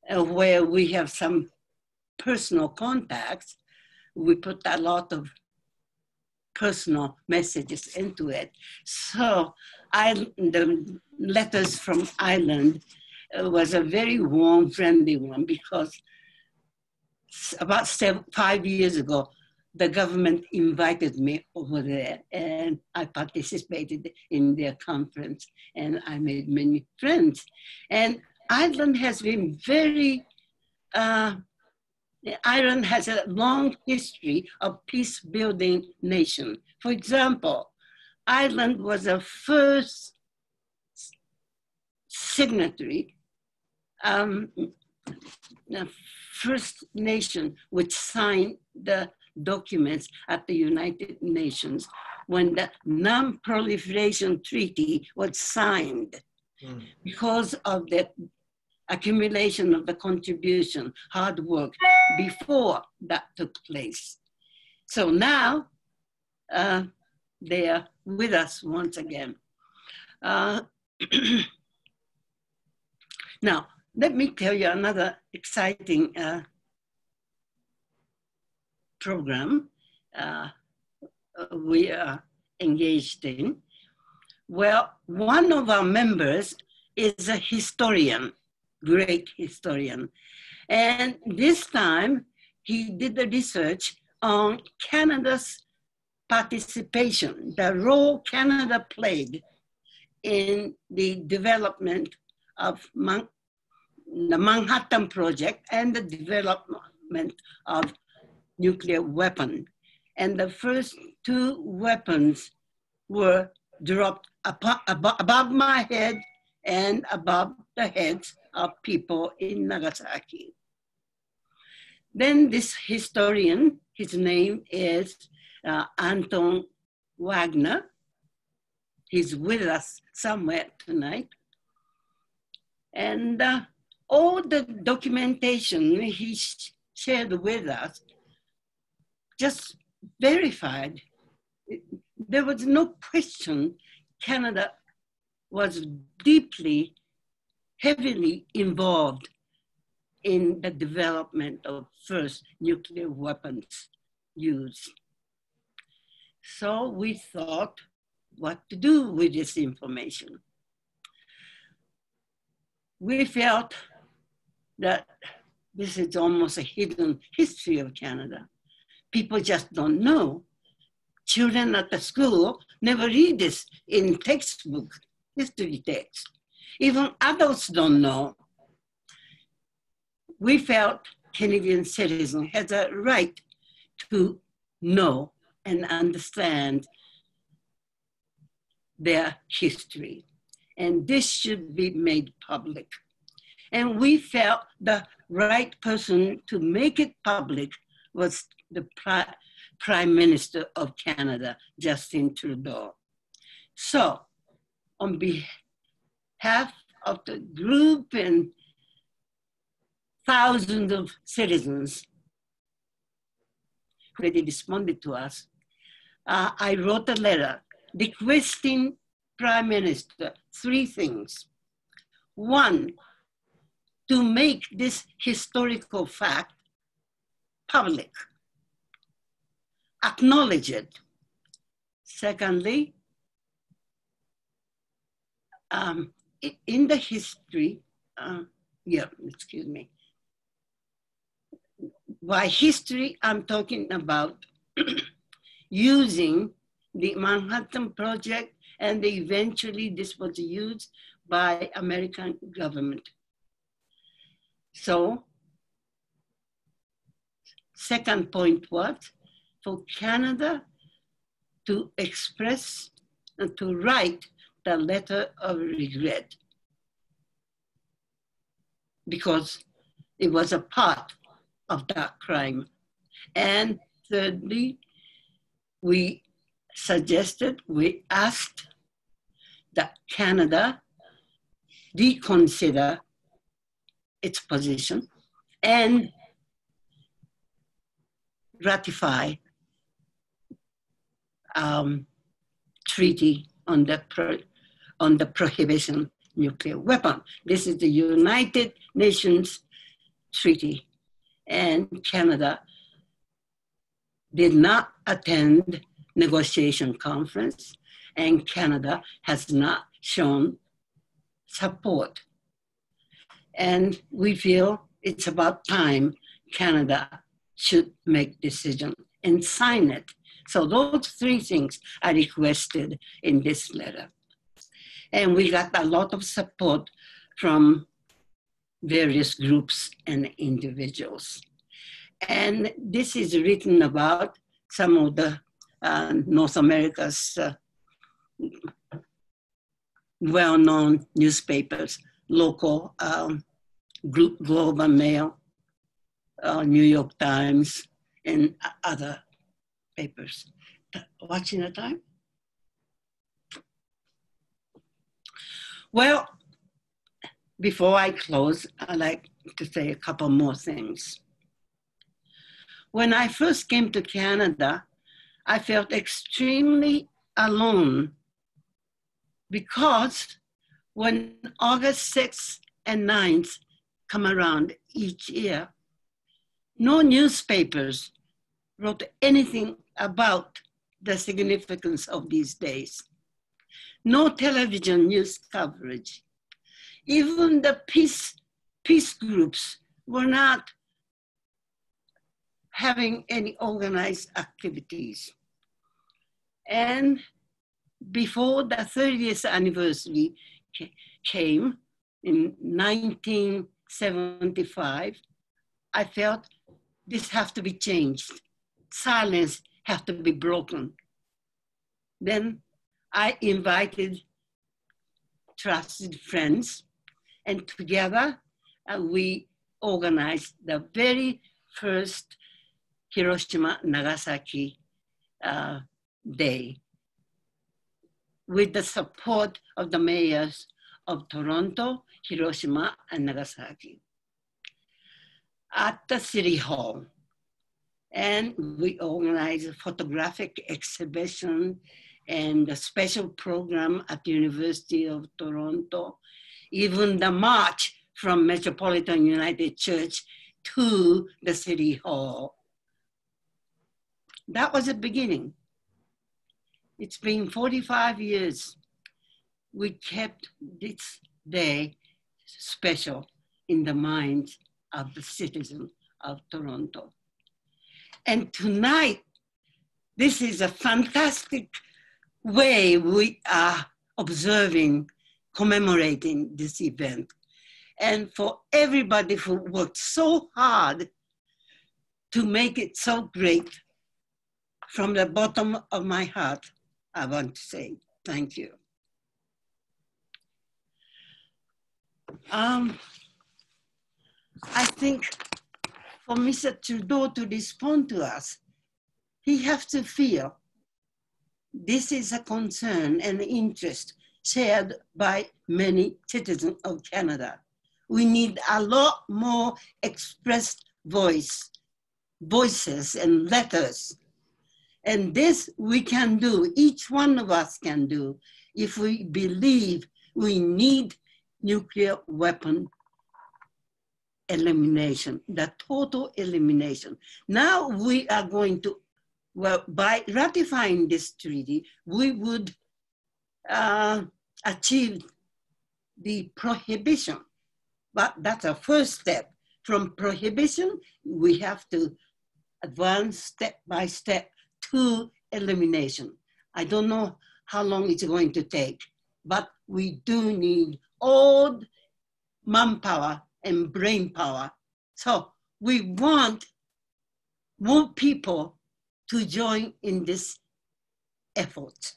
where we have some personal contacts, we put a lot of personal messages into it. So the letters from Ireland was a very warm, friendly one, because about 5 years ago, the government invited me over there, and I participated in their conference, and I made many friends. And Ireland has been very, Ireland has a long history of peace-building nation. For example, Ireland was the first signatory, the first nation which signed the documents at the United Nations when the Non-Proliferation Treaty was signed, because of the accumulation of the contribution, hard work before that took place. So now they are with us once again. Now, let me tell you another exciting program. we are engaged in. Well, one of our members is a historian, great historian. And this time he did the research on Canada's participation, the role Canada played in the development of the Manhattan Project and the development of nuclear weapon. And the first two weapons were dropped above my head and above the heads of people in Nagasaki. Then this historian, his name is Anton Wagner. He's with us somewhere tonight. And all the documentation he shared with us just verified. There was no question Canada was deeply, heavily involved in the development of first nuclear weapons use. So we thought what to do with this information. We felt that this is almost a hidden history of Canada. People just don't know. Children at the school never read this in textbook, history text. Even adults don't know. We felt Canadian citizens had a right to know and understand their history. And this should be made public. And we felt the right person to make it public was the Prime Minister of Canada, Justin Trudeau. So on behalf of the group and thousands of citizens who already responded to us, I wrote a letter requesting Prime Minister 3 things. 1, to make this historical fact public, acknowledge it. Secondly, in the history, by history, I'm talking about using the Manhattan Project, and eventually this was used by American government. So, second point was for Canada to express and to write the letter of regret, because it was a part of that crime. And thirdly, we asked that Canada reconsider its position and ratify treaty on the prohibition nuclear weapon. This is the United Nations treaty, and Canada did not attend negotiation conference, and Canada has not shown support. And we feel it's about time Canada should make decision and sign it. So those 3 things I requested in this letter. And we got a lot of support from various groups and individuals. And this is written about some of the North America's well-known newspapers, local Globe and Mail, New York Times, and other papers. Watching the time? Well, before I close, I'd like to say a couple more things. When I first came to Canada, I felt extremely alone, because when August 6th and 9th come around each year, no newspapers wrote anything about the significance of these days. No television news coverage. Even the peace groups were not having any organized activities. And before the 30th anniversary came in 1975, I felt this has to be changed. Silence has to be broken. Then I invited trusted friends, and together we organized the very first Hiroshima Nagasaki Day with the support of the mayors of Toronto, Hiroshima, and Nagasaki at the City Hall. And we organized a photographic exhibition and a special program at the University of Toronto, even the march from Metropolitan United Church to the City Hall. That was the beginning. It's been 45 years. We kept this day special in the minds of the citizens of Toronto. And tonight, this is a fantastic way we are observing, commemorating this event. And for everybody who worked so hard to make it so great, from the bottom of my heart, I want to say thank you. I think for Mr. Trudeau to respond to us, he has to feel this is a concern and interest shared by many citizens of Canada. We need a lot more expressed voices and letters. And this we can do, each one of us can do, if we believe we need nuclear weapon elimination, the total elimination. Now we are going to, well, by ratifying this treaty, we would achieve the prohibition. But that's a first step. From prohibition, we have to advance step by step to elimination. I don't know how long it's going to take, but we do need all manpower and brain power. So we want more people to join in this effort.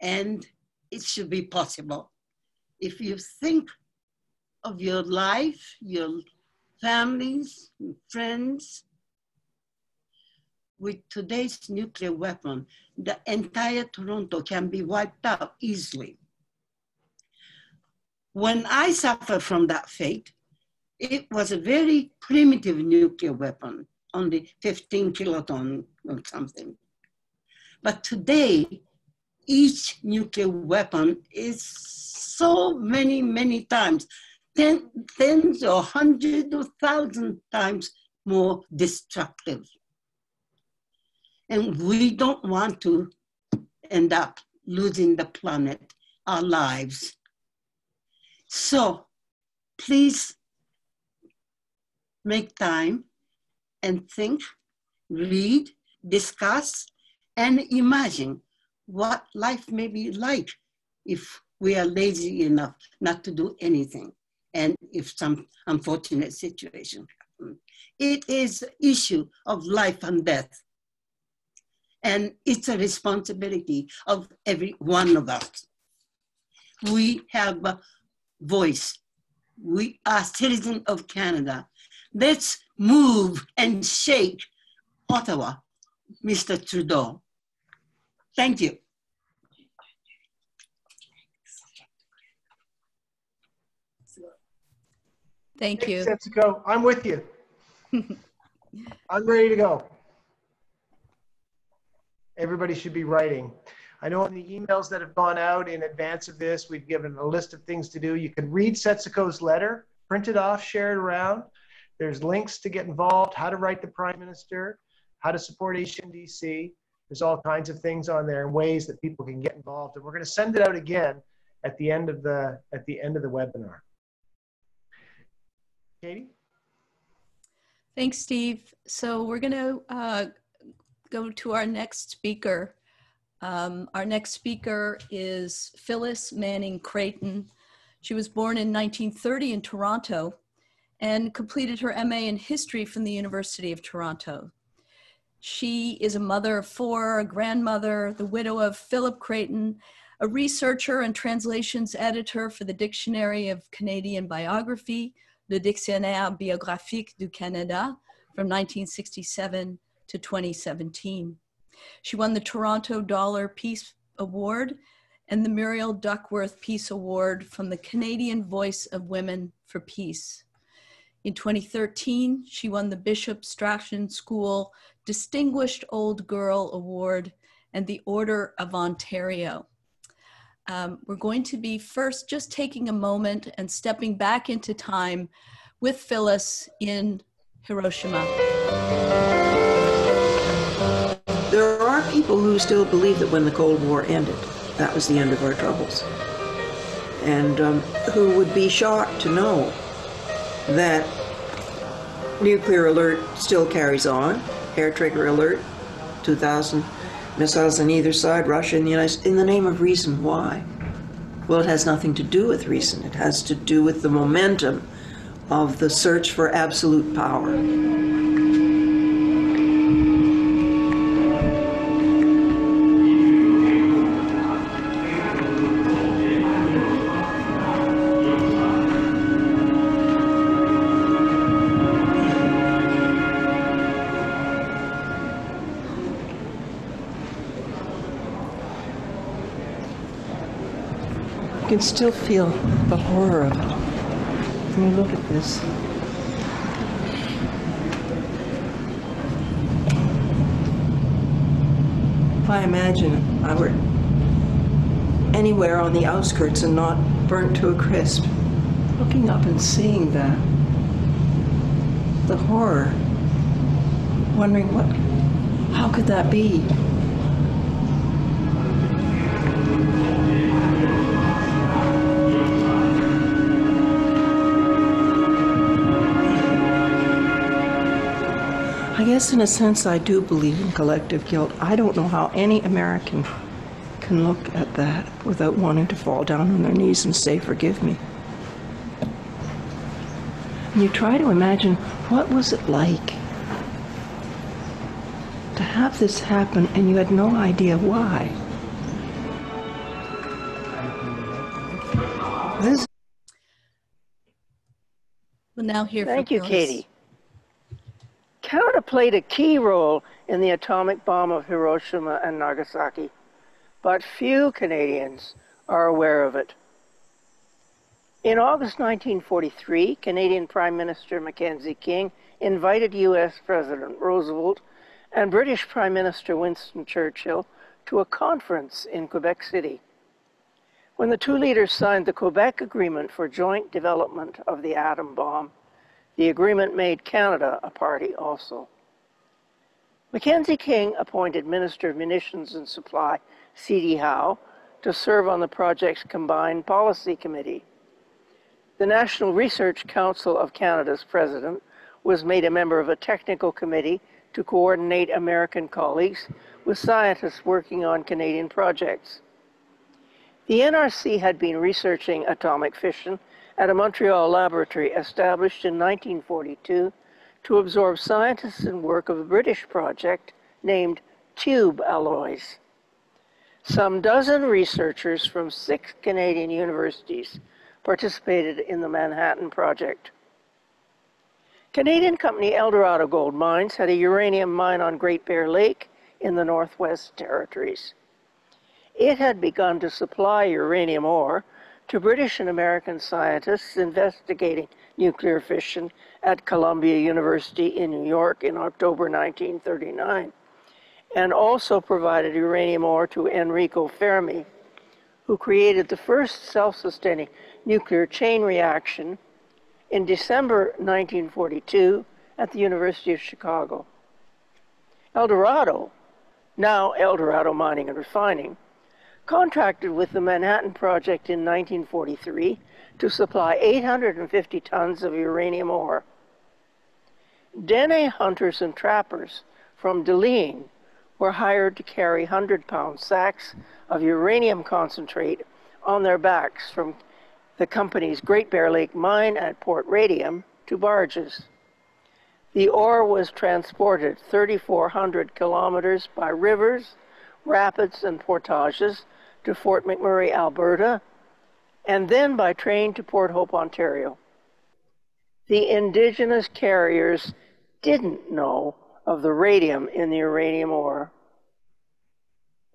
And it should be possible. If you think of your life, your families, friends, with today's nuclear weapon, the entire Toronto can be wiped out easily. When I suffered from that fate, it was a very primitive nuclear weapon, only 15 kiloton or something. But today, each nuclear weapon is so many, many times, tens or hundreds of thousands times more destructive. And we don't want to end up losing the planet, our lives. So please make time and think, read, discuss, and imagine what life may be like if we are lazy enough not to do anything, and if some unfortunate situation happens. It is an issue of life and death. And it's a responsibility of every one of us. We have a voice. We are citizens of Canada. Let's move and shake Ottawa, Mr. Trudeau. Thank you. Thank you. Setsuko, I'm with you. I'm ready to go. Everybody should be writing. I know in the emails that have gone out in advance of this, we've given a list of things to do. You can read Setsuko's letter, print it off, share it around. There's links to get involved, how to write the Prime Minister, how to support HNDC. There's all kinds of things on there and ways that people can get involved. And we're going to send it out again at the end of the webinar. Katie? Thanks, Steve. So we're going to go to our next speaker. Our next speaker is Phyllis Creighton. She was born in 1930 in Toronto and completed her MA in history from the University of Toronto. She is a mother of four, a grandmother, the widow of Philip Creighton, a researcher and translations editor for the Dictionary of Canadian Biography, Le Dictionnaire Biographique du Canada, from 1967 to 2017. She won the Toronto Dollar Peace Award and the Muriel Duckworth Peace Award from the Canadian Voice of Women for Peace. In 2013, she won the Bishop Strachan School Distinguished Old Girl Award and the Order of Ontario. We're going to be first just taking a moment and stepping back into time with Phyllis in Hiroshima. There are people who still believe that when the Cold War ended, that was the end of our troubles. And who would be shocked to know that nuclear alert still carries on, air trigger alert, 2,000 missiles on either side, Russia and the United States, in the name of reason. Why? Well, it has nothing to do with reason. It has to do with the momentum of the search for absolute power. You can still feel the horror of it. When you look at this. If I imagine I were anywhere on the outskirts and not burnt to a crisp, looking up and seeing that, the horror, wondering how could that be? I guess in a sense I do believe in collective guilt. I don't know how any American can look at that without wanting to fall down on their knees and say, forgive me. And you try to imagine, what was it like to have this happen and you had no idea why? We'll now hear from Thank you, Phyllis. Katie. Canada played a key role in the atomic bomb of Hiroshima and Nagasaki, but few Canadians are aware of it. In August 1943, Canadian Prime Minister Mackenzie King invited U.S. President Roosevelt and British Prime Minister Winston Churchill to a conference in Quebec City. When the two leaders signed the Quebec Agreement for Joint Development of the Atom Bomb, the agreement made Canada a party also. Mackenzie King appointed Minister of Munitions and Supply, C.D. Howe, to serve on the project's Combined Policy Committee. The National Research Council of Canada's president was made a member of a technical committee to coordinate American colleagues with scientists working on Canadian projects. The NRC had been researching atomic fission at a Montreal laboratory established in 1942 to absorb scientists and work of a British project named Tube Alloys. Some dozen researchers from 6 Canadian universities participated in the Manhattan Project. Canadian company Eldorado Gold Mines had a uranium mine on Great Bear Lake in the Northwest Territories. It had begun to supply uranium ore to British and American scientists investigating nuclear fission at Columbia University in New York in October 1939, and also provided uranium ore to Enrico Fermi, who created the first self-sustaining nuclear chain reaction in December 1942 at the University of Chicago. El Dorado, now El Dorado Mining and Refining, contracted with the Manhattan Project in 1943 to supply 850 tons of uranium ore. Dene hunters and trappers from Dene were hired to carry 100-pound sacks of uranium concentrate on their backs from the company's Great Bear Lake mine at Port Radium to barges. The ore was transported 3,400 kilometers by rivers, rapids, and portages to Fort McMurray, Alberta, and then by train to Port Hope, Ontario. The Indigenous carriers didn't know of the radium in the uranium ore.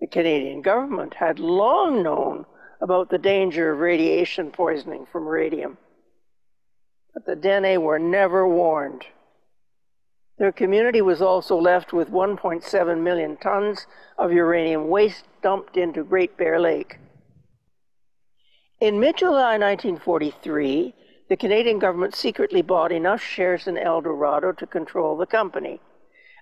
The Canadian government had long known about the danger of radiation poisoning from radium, but the Dene were never warned. Their community was also left with 1.7 million tons of uranium waste dumped into Great Bear Lake. In mid-July 1943, the Canadian government secretly bought enough shares in El Dorado to control the company,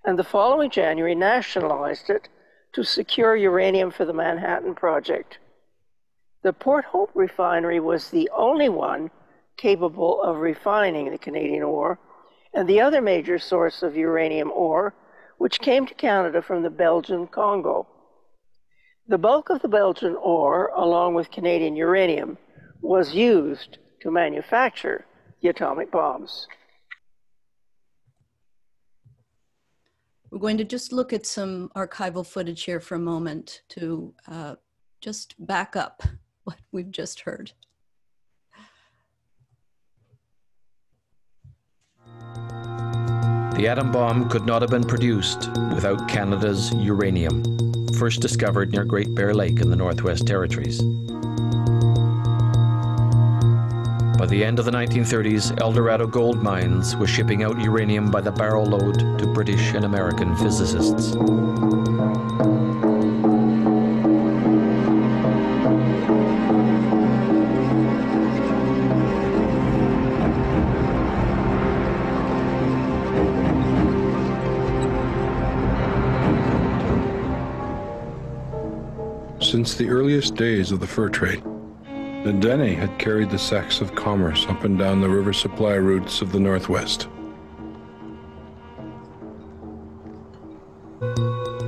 and the following January nationalized it to secure uranium for the Manhattan Project. The Port Hope refinery was the only one capable of refining the Canadian ore, and the other major source of uranium ore, which came to Canada from the Belgian Congo. The bulk of the Belgian ore, along with Canadian uranium, was used to manufacture the atomic bombs. We're going to just look at some archival footage here for a moment to just back up what we've just heard. The atom bomb could not have been produced without Canada's uranium, first discovered near Great Bear Lake in the Northwest Territories. By the end of the 1930s, El Dorado Gold Mines was shipping out uranium by the barrel load to British and American physicists. Since the earliest days of the fur trade, the Dene had carried the sacks of commerce up and down the river supply routes of the Northwest.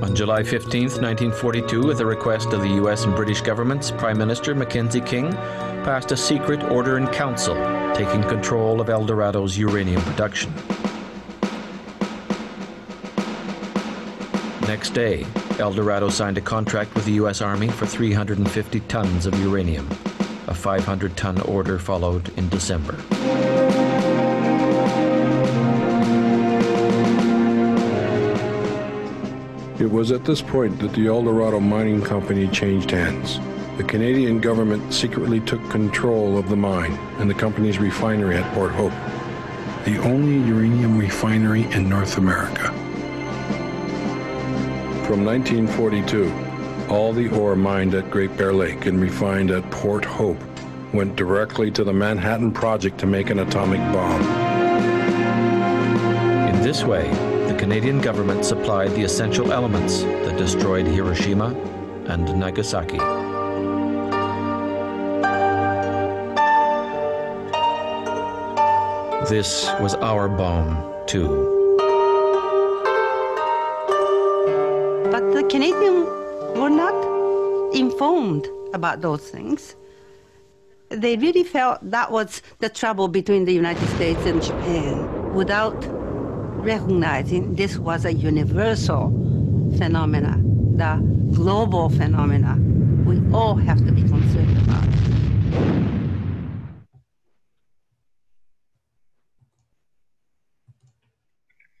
On July 15, 1942, at the request of the US and British governments, Prime Minister Mackenzie King passed a secret order in council taking control of El Dorado's uranium production. Next day, El Dorado signed a contract with the US Army for 350 tons of uranium. A 500-ton order followed in December. It was at this point that the El Dorado Mining Company changed hands. The Canadian government secretly took control of the mine and the company's refinery at Port Hope, the only uranium refinery in North America. From 1942, all the ore mined at Great Bear Lake and refined at Port Hope went directly to the Manhattan Project to make an atomic bomb. In this way, the Canadian government supplied the essential elements that destroyed Hiroshima and Nagasaki. This was our bomb, too. But the Canadians were not informed about those things. They really felt that was the trouble between the United States and Japan without recognizing this was a universal phenomena, the global phenomena we all have to be concerned about.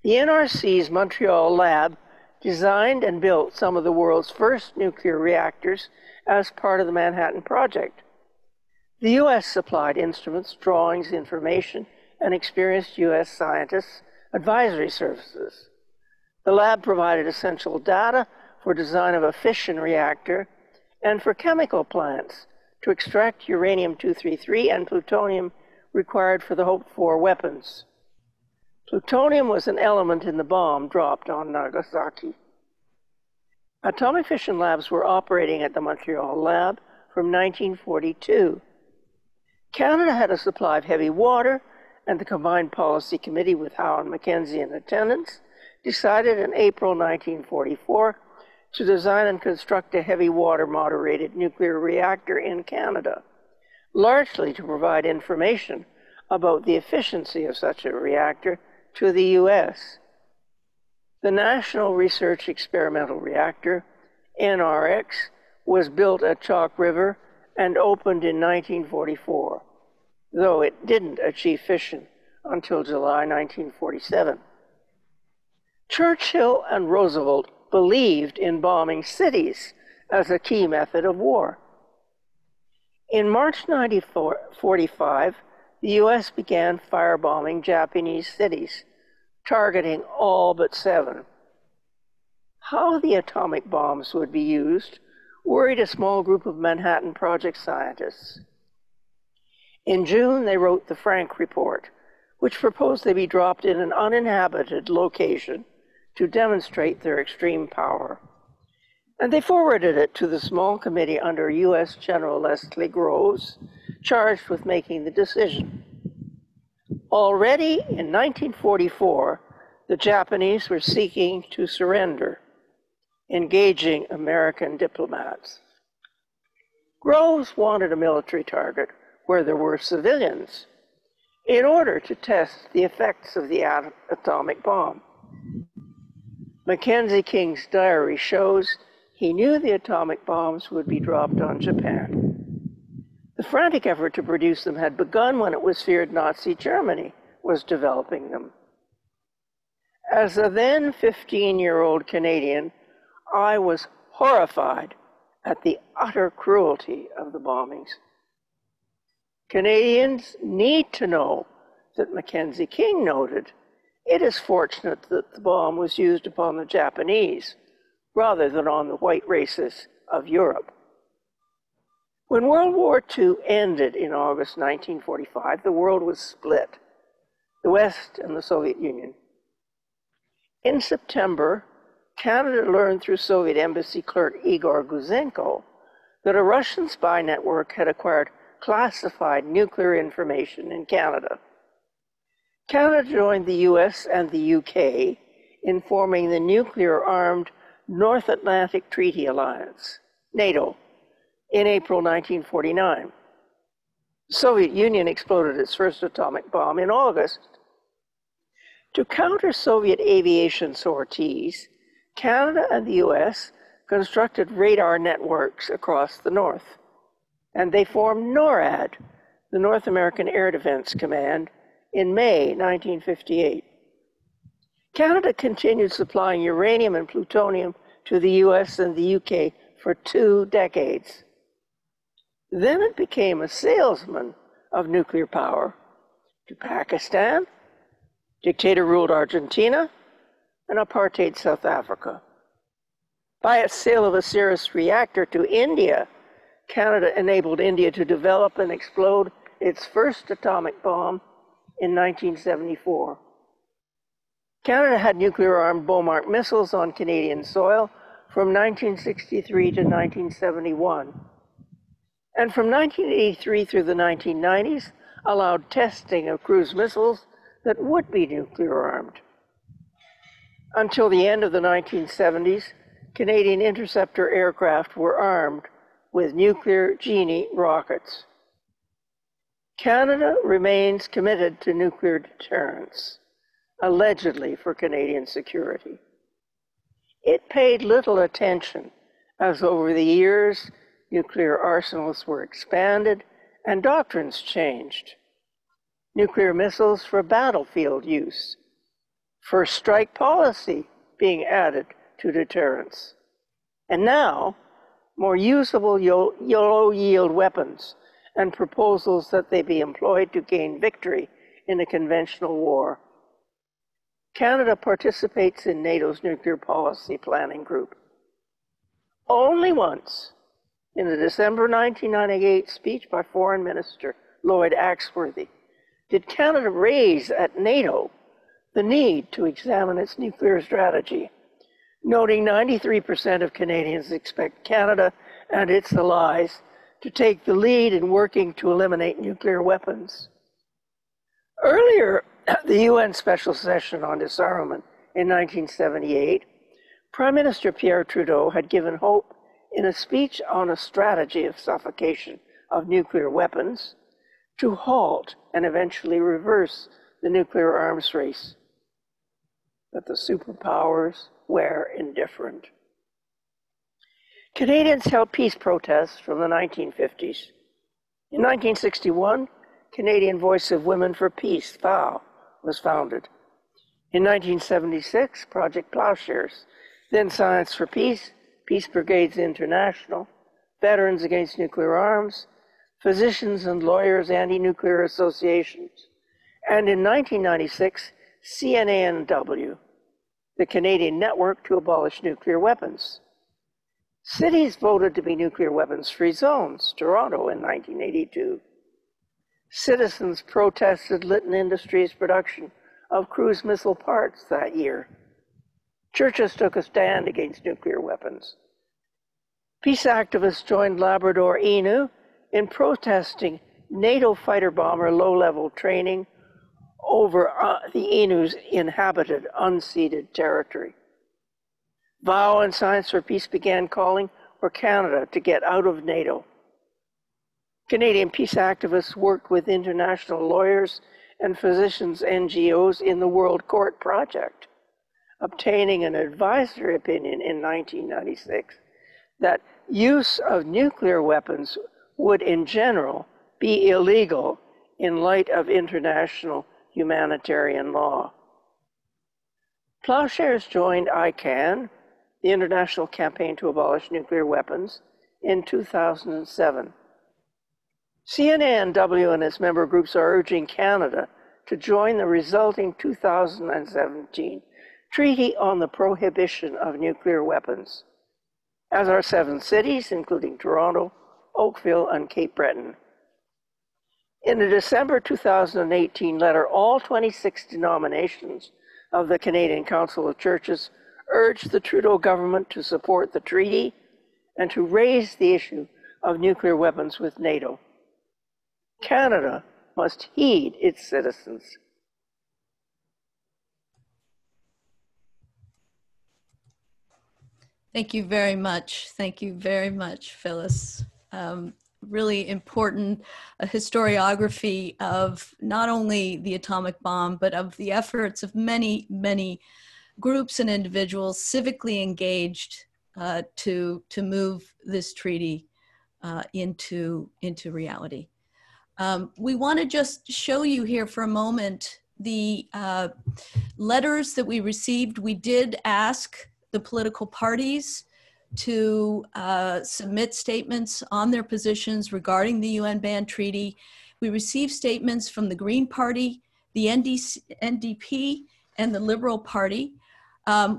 The NRC's Montreal lab designed and built some of the world's first nuclear reactors as part of the Manhattan Project. The U.S. supplied instruments, drawings, information, and experienced U.S. scientists' advisory services. The lab provided essential data for design of a fission reactor and for chemical plants to extract uranium-233 and plutonium required for the hoped-for weapons. Plutonium was an element in the bomb dropped on Nagasaki. Atomic fission labs were operating at the Montreal lab from 1942. Canada had a supply of heavy water, and the Combined Policy Committee, with Howe and Mackenzie in attendance, decided in April 1944 to design and construct a heavy water moderated nuclear reactor in Canada, largely to provide information about the efficiency of such a reactor to the U.S. The National Research Experimental Reactor, NRX, was built at Chalk River and opened in 1944, though it didn't achieve fission until July 1947. Churchill and Roosevelt believed in bombing cities as a key method of war. In March 1945, the U.S. began firebombing Japanese cities, targeting all but 7. How the atomic bombs would be used worried a small group of Manhattan Project scientists. In June, they wrote the Frank Report, which proposed they be dropped in an uninhabited location to demonstrate their extreme power. And they forwarded it to the small committee under U.S. General Leslie Groves, charged with making the decision. Already in 1944, the Japanese were seeking to surrender, engaging American diplomats. Groves wanted a military target where there were civilians in order to test the effects of the atomic bomb. Mackenzie King's diary shows he knew the atomic bombs would be dropped on Japan. The frantic effort to produce them had begun when it was feared Nazi Germany was developing them. As a then 15-year-old Canadian, I was horrified at the utter cruelty of the bombings. Canadians need to know that Mackenzie King noted, it is fortunate that the bomb was used upon the Japanese rather than on the white races of Europe. When World War II ended in August 1945, the world was split, the West and the Soviet Union. In September, Canada learned through Soviet embassy clerk Igor Guzenko that a Russian spy network had acquired classified nuclear information in Canada. Canada joined the US and the UK in forming the nuclear-armed North Atlantic Treaty Alliance, NATO, in April 1949. The Soviet Union exploded its first atomic bomb in August. To counter Soviet aviation sorties, Canada and the US constructed radar networks across the north, and they formed NORAD, the North American Air Defense Command, in May 1958. Canada continued supplying uranium and plutonium to the US and the UK for 2 decades. Then it became a salesman of nuclear power to Pakistan, dictator-ruled Argentina, and apartheid South Africa. By its sale of a Sirius reactor to India, Canada enabled India to develop and explode its first atomic bomb in 1974. Canada had nuclear-armed Beaumont missiles on Canadian soil from 1963 to 1971. And from 1983 through the 1990s, allowed testing of cruise missiles that would be nuclear-armed. Until the end of the 1970s, Canadian interceptor aircraft were armed with nuclear Genie rockets. Canada remains committed to nuclear deterrence, allegedly for Canadian security. It paid little attention as over the years, nuclear arsenals were expanded and doctrines changed. Nuclear missiles for battlefield use, first strike policy being added to deterrence. And now, more usable low-yield weapons and proposals that they be employed to gain victory in a conventional war. Canada participates in NATO's nuclear policy planning group. Only once, in the December 1998 speech by Foreign Minister Lloyd Axworthy, did Canada raise at NATO the need to examine its nuclear strategy, noting 93% of Canadians expect Canada and its allies to take the lead in working to eliminate nuclear weapons. Earlier, at the UN Special Session on Disarmament in 1978, Prime Minister Pierre Trudeau had given hope in a speech on a strategy of suffocation of nuclear weapons to halt and eventually reverse the nuclear arms race. But the superpowers were indifferent. Canadians held peace protests from the 1950s. In 1961, Canadian Voice of Women for Peace, VOW, was founded. In 1976, Project Plowshares, then Science for Peace, Peace Brigades International, Veterans Against Nuclear Arms, Physicians and Lawyers Anti-Nuclear Associations, and in 1996, CNANW, the Canadian Network to Abolish Nuclear Weapons. Cities voted to be nuclear weapons-free zones, Toronto in 1982. Citizens protested Lytton Industries' production of cruise missile parts that year. Churches took a stand against nuclear weapons. Peace activists joined Labrador Innu in protesting NATO fighter bomber low-level training over the Innu's inhabited, unceded territory. VOW and Science for Peace began calling for Canada to get out of NATO. Canadian peace activists worked with international lawyers and physicians NGOs in the World Court Project, obtaining an advisory opinion in 1996 that use of nuclear weapons would in general be illegal in light of international humanitarian law. Plowshares joined ICAN, the International Campaign to Abolish Nuclear Weapons, in 2007. CNANW and its member groups are urging Canada to join the resulting 2017 Treaty on the Prohibition of Nuclear Weapons, as are 7 cities, including Toronto, Oakville, and Cape Breton. In a December 2018 letter, all 26 denominations of the Canadian Council of Churches urged the Trudeau government to support the treaty and to raise the issue of nuclear weapons with NATO. Canada must heed its citizens. Thank you very much. Thank you very much, Phyllis. Really important historiography of not only the atomic bomb, but of the efforts of many, many groups and individuals civically engaged to move this treaty into reality. We want to just show you here for a moment the letters that we received. We did ask the political parties to submit statements on their positions regarding the UN ban treaty. We received statements from the Green Party, the NDP, and the Liberal Party.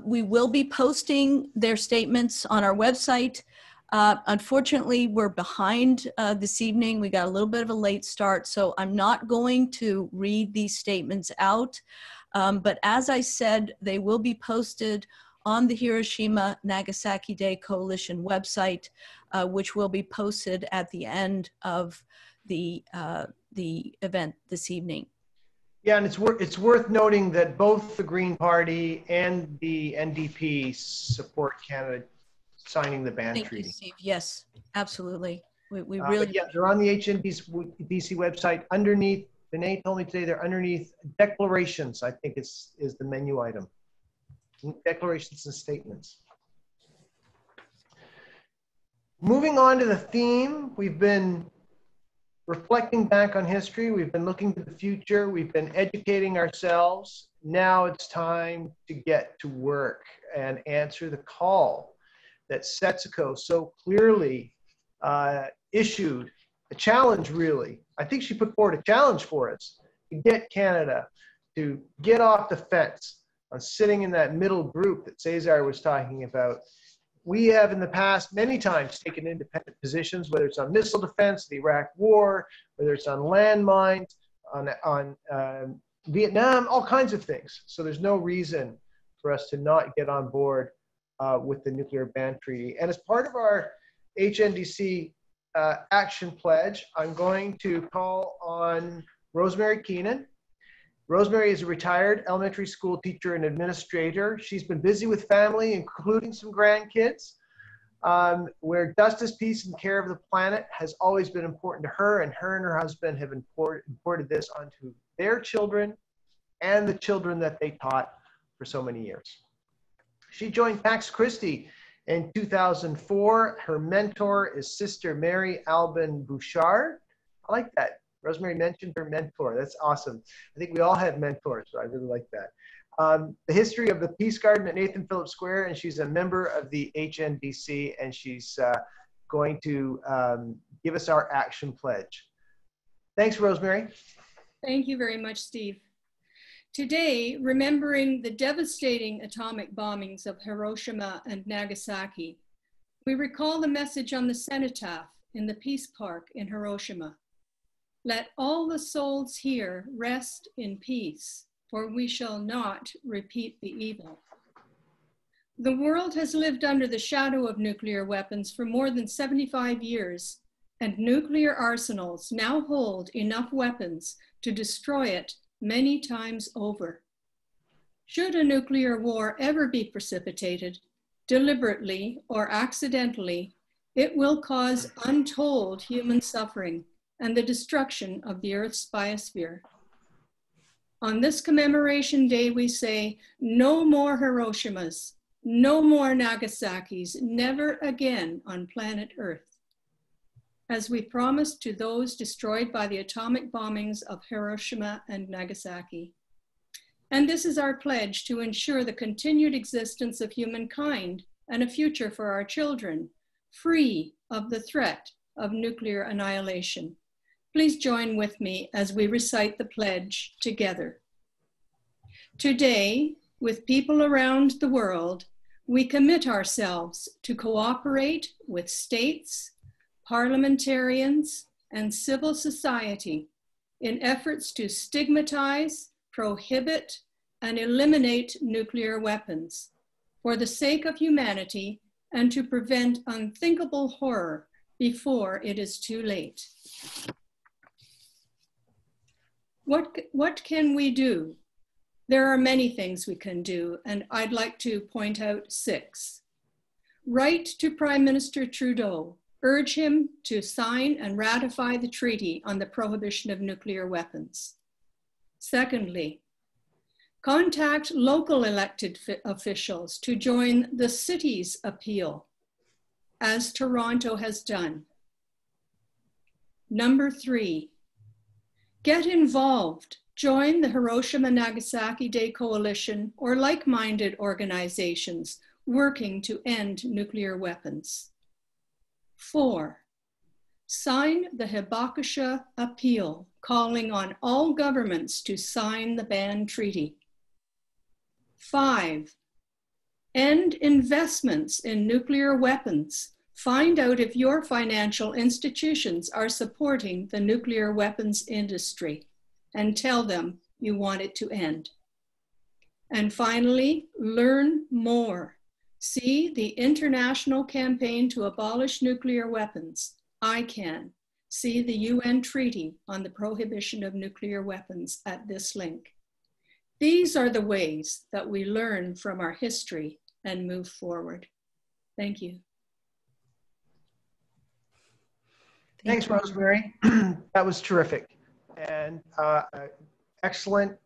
We will be posting their statements on our website. Unfortunately, we're behind this evening. We got a little bit of a late start, so I'm not going to read these statements out. But as I said, they will be posted on the Hiroshima Nagasaki Day Coalition website, which will be posted at the end of the event this evening. Yeah, and it's worth noting that both the Green Party and the NDP support Canada signing the ban treaty. Thank you, Steve. Yes, absolutely. We really. Yeah, they're on the HNDC website underneath. Dene told me today they're underneath declarations. I think is the menu item. Declarations and statements. Moving on to the theme, we've been reflecting back on history. We've been looking to the future. We've been educating ourselves. Now it's time to get to work and answer the call that Setsuko so clearly issued, a challenge really. I think she put forward a challenge for us to get Canada to get off the fence on sitting in that middle group that Cesar was talking about. We have in the past many times taken independent positions, whether it's on missile defense, the Iraq war, whether it's on landmines, on Vietnam, all kinds of things. So there's no reason for us to not get on board with the Nuclear Ban Treaty. And as part of our HNDC action pledge, I'm going to call on Rosemary Keenan. Rosemary is a retired elementary school teacher and administrator. She's been busy with family, including some grandkids, where justice, peace, and care of the planet has always been important to her, and her husband have imported this onto their children and the children that they taught for so many years. She joined Pax Christi in 2004. Her mentor is Sister Mary Albin Bouchard. I like that. Rosemary mentioned her mentor. That's awesome. I think we all have mentors, so I really like that. The history of the Peace Garden at Nathan Phillips Square, and she's a member of the HNDC, and she's going to give us our action pledge. Thanks, Rosemary. Thank you very much, Steve. Today, remembering the devastating atomic bombings of Hiroshima and Nagasaki, we recall the message on the cenotaph in the Peace Park in Hiroshima. Let all the souls here rest in peace, for we shall not repeat the evil. The world has lived under the shadow of nuclear weapons for more than 75 years, and nuclear arsenals now hold enough weapons to destroy it many times over. Should a nuclear war ever be precipitated, deliberately or accidentally, it will cause untold human suffering and the destruction of the Earth's biosphere. On this commemoration day, we say, no more Hiroshimas, no more Nagasakis, never again on planet Earth. As we promised to those destroyed by the atomic bombings of Hiroshima and Nagasaki. And this is our pledge to ensure the continued existence of humankind and a future for our children, free of the threat of nuclear annihilation. Please join with me as we recite the pledge together. Today, with people around the world, we commit ourselves to cooperate with states, parliamentarians, and civil society in efforts to stigmatize, prohibit, and eliminate nuclear weapons for the sake of humanity and to prevent unthinkable horror before it is too late. What can we do? There are many things we can do, and I'd like to point out 6. Write to Prime Minister Trudeau. Urge him to sign and ratify the treaty on the prohibition of nuclear weapons. Secondly, contact local elected officials to join the city's appeal, as Toronto has done. Number 3, get involved. Join the Hiroshima Nagasaki Day Coalition or like-minded organizations working to end nuclear weapons. 4, sign the Hibakusha Appeal, calling on all governments to sign the ban treaty. 5, end investments in nuclear weapons. Find out if your financial institutions are supporting the nuclear weapons industry and tell them you want it to end. And finally, learn more. See the international campaign to abolish nuclear weapons. I can. See the UN Treaty on the Prohibition of Nuclear Weapons at this link. These are the ways that we learn from our history and move forward. Thank you. Thanks, Rosemary. That was terrific. And excellent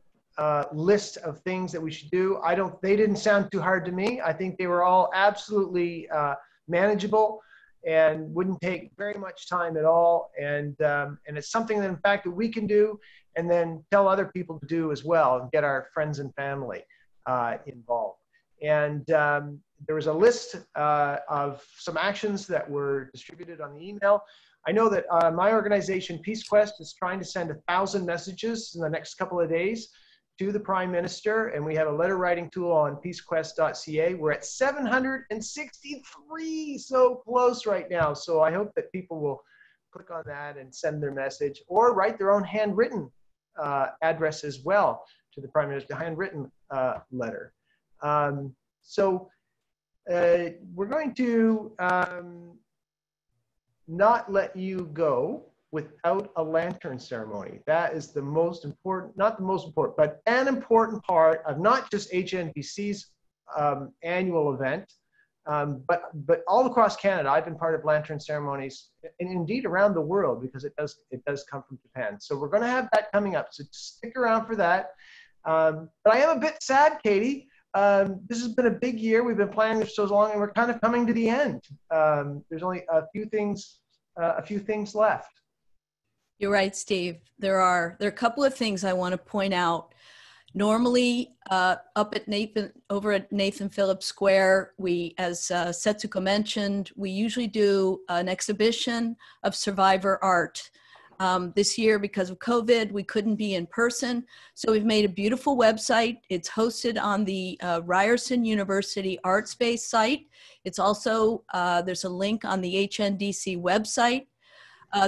list of things that we should do. They didn't sound too hard to me. I think they were all absolutely manageable and wouldn't take very much time at all. And it's something that, in fact, that we can do and then tell other people to do as well and get our friends and family involved. And there was a list of some actions that were distributed on the email. I know that my organization, PeaceQuest, is trying to send 1,000 messages in the next couple of days to the Prime Minister, and we have a letter writing tool on PeaceQuest.ca. We're at 763, so close right now. So I hope that people will click on that and send their message or write their own handwritten address as well to the Prime Minister, handwritten letter. So we're going to not let you go without a lantern ceremony. That is the most important, not the most important, but an important part of not just HNDC's annual event, but all across Canada. I've been part of lantern ceremonies, and indeed around the world, because it does come from Japan. So we're going to have that coming up. So stick around for that. But I am a bit sad, Katie. This has been a big year. We've been planning this so long, and we're kind of coming to the end. There's only a few things left. You're right, Steve. There are a couple of things I want to point out. Normally, over at Nathan Phillips Square, we, as Setsuko mentioned, we usually do an exhibition of survivor art. This year, because of COVID, we couldn't be in person. So we've made a beautiful website. It's hosted on the Ryerson University Art Space site. It's also, there's a link on the HNDC website.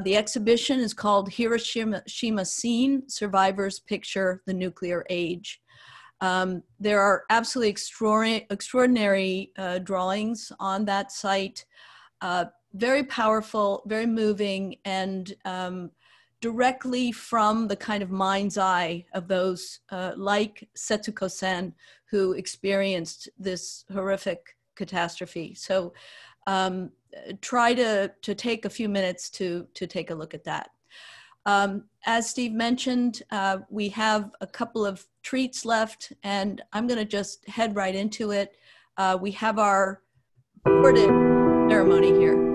The exhibition is called Hiroshima Scene, Survivors Picture the Nuclear Age. There are absolutely extraordinary drawings on that site. Very powerful, very moving, and directly from the kind of mind's eye of those like Setsuko-sen, who experienced this horrific catastrophe. So try to take a few minutes to take a look at that. As Steve mentioned, we have a couple of treats left, and I'm going to just head right into it. We have our recorded ceremony here.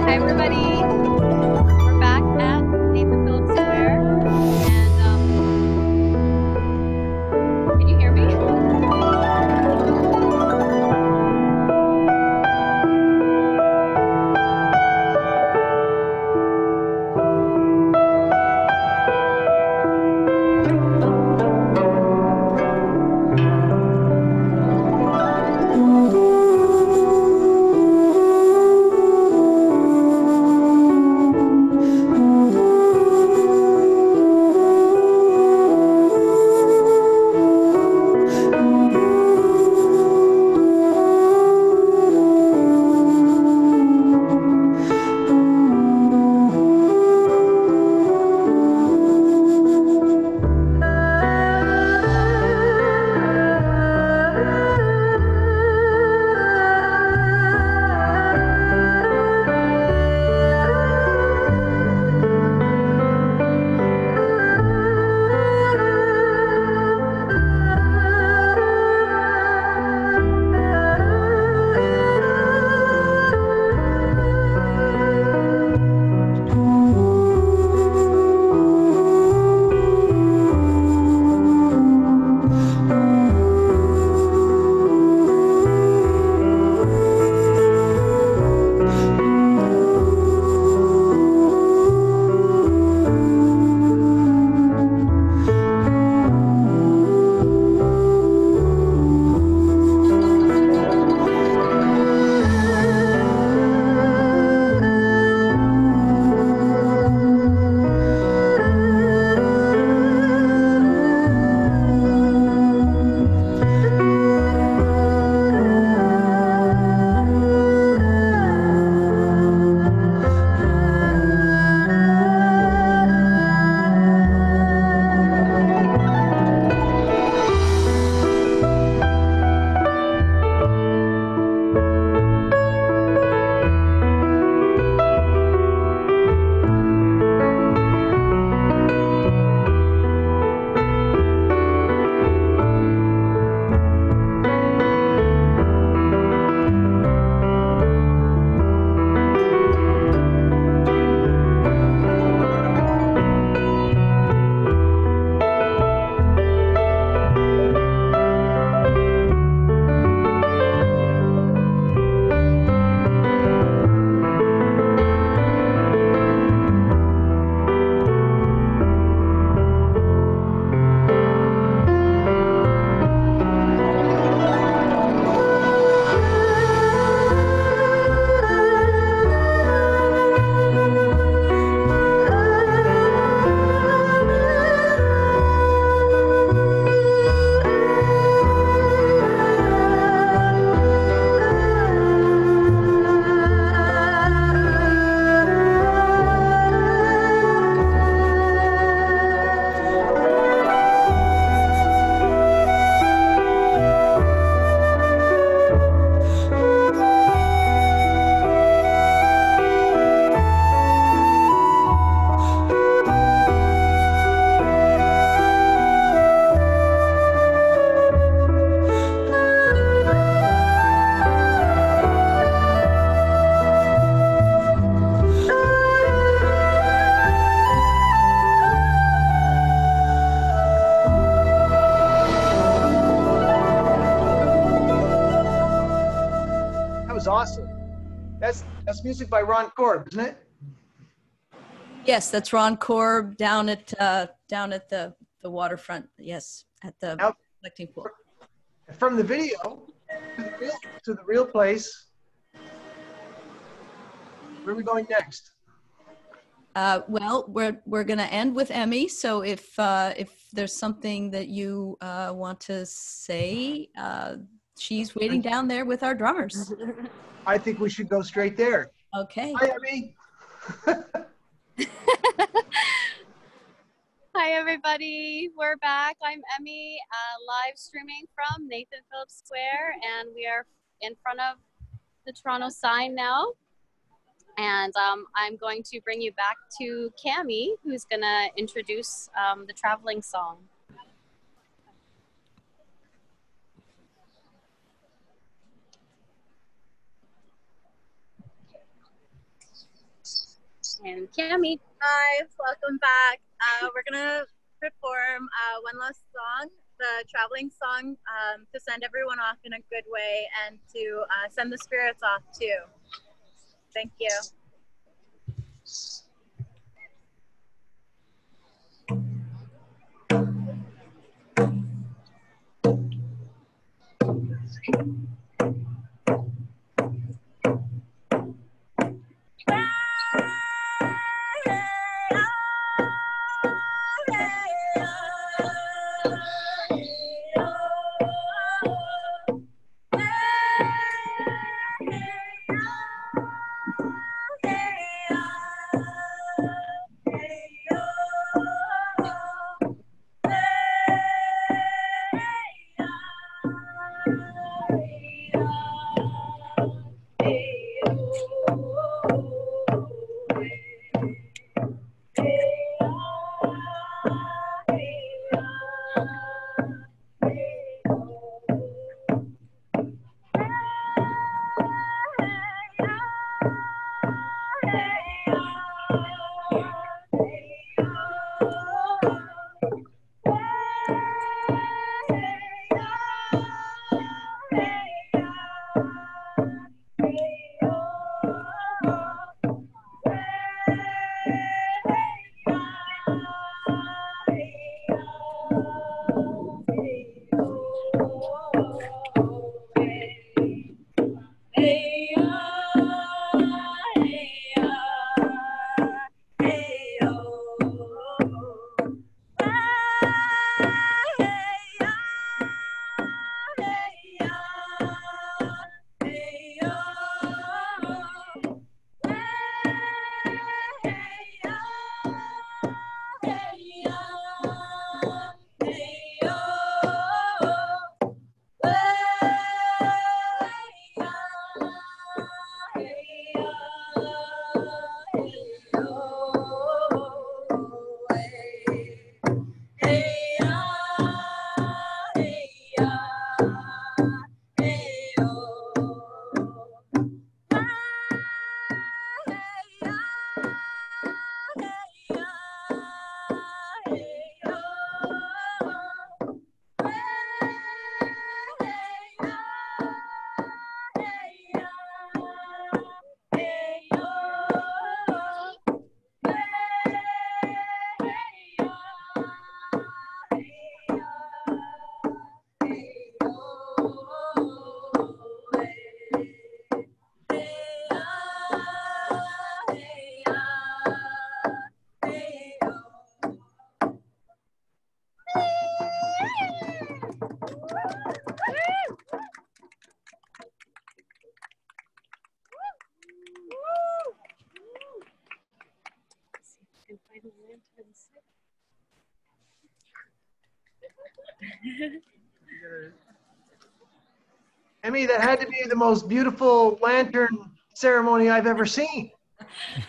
Hi, everybody. We're back at Nathan Phillips Square. And can you hear me? awesome. That's music by Ron Korb, isn't it? Yes, that's Ron Korb down at the waterfront. Yes, at the collecting pool. From the video to the real place. Where are we going next? Well, we're going to end with Emmy. So if there's something that you want to say, she's waiting down there with our drummers. I think we should go straight there. Okay. Hi, Emmy. Hi, everybody. We're back. I'm Emmy, live streaming from Nathan Phillips Square, and we are in front of the Toronto sign now. And I'm going to bring you back to Cami, who's going to introduce the traveling song. And Cami. Hi, welcome back. We're gonna perform one last song, the traveling song, to send everyone off in a good way and to send the spirits off too. Thank you. Emmy, that had to be the most beautiful lantern ceremony I've ever seen.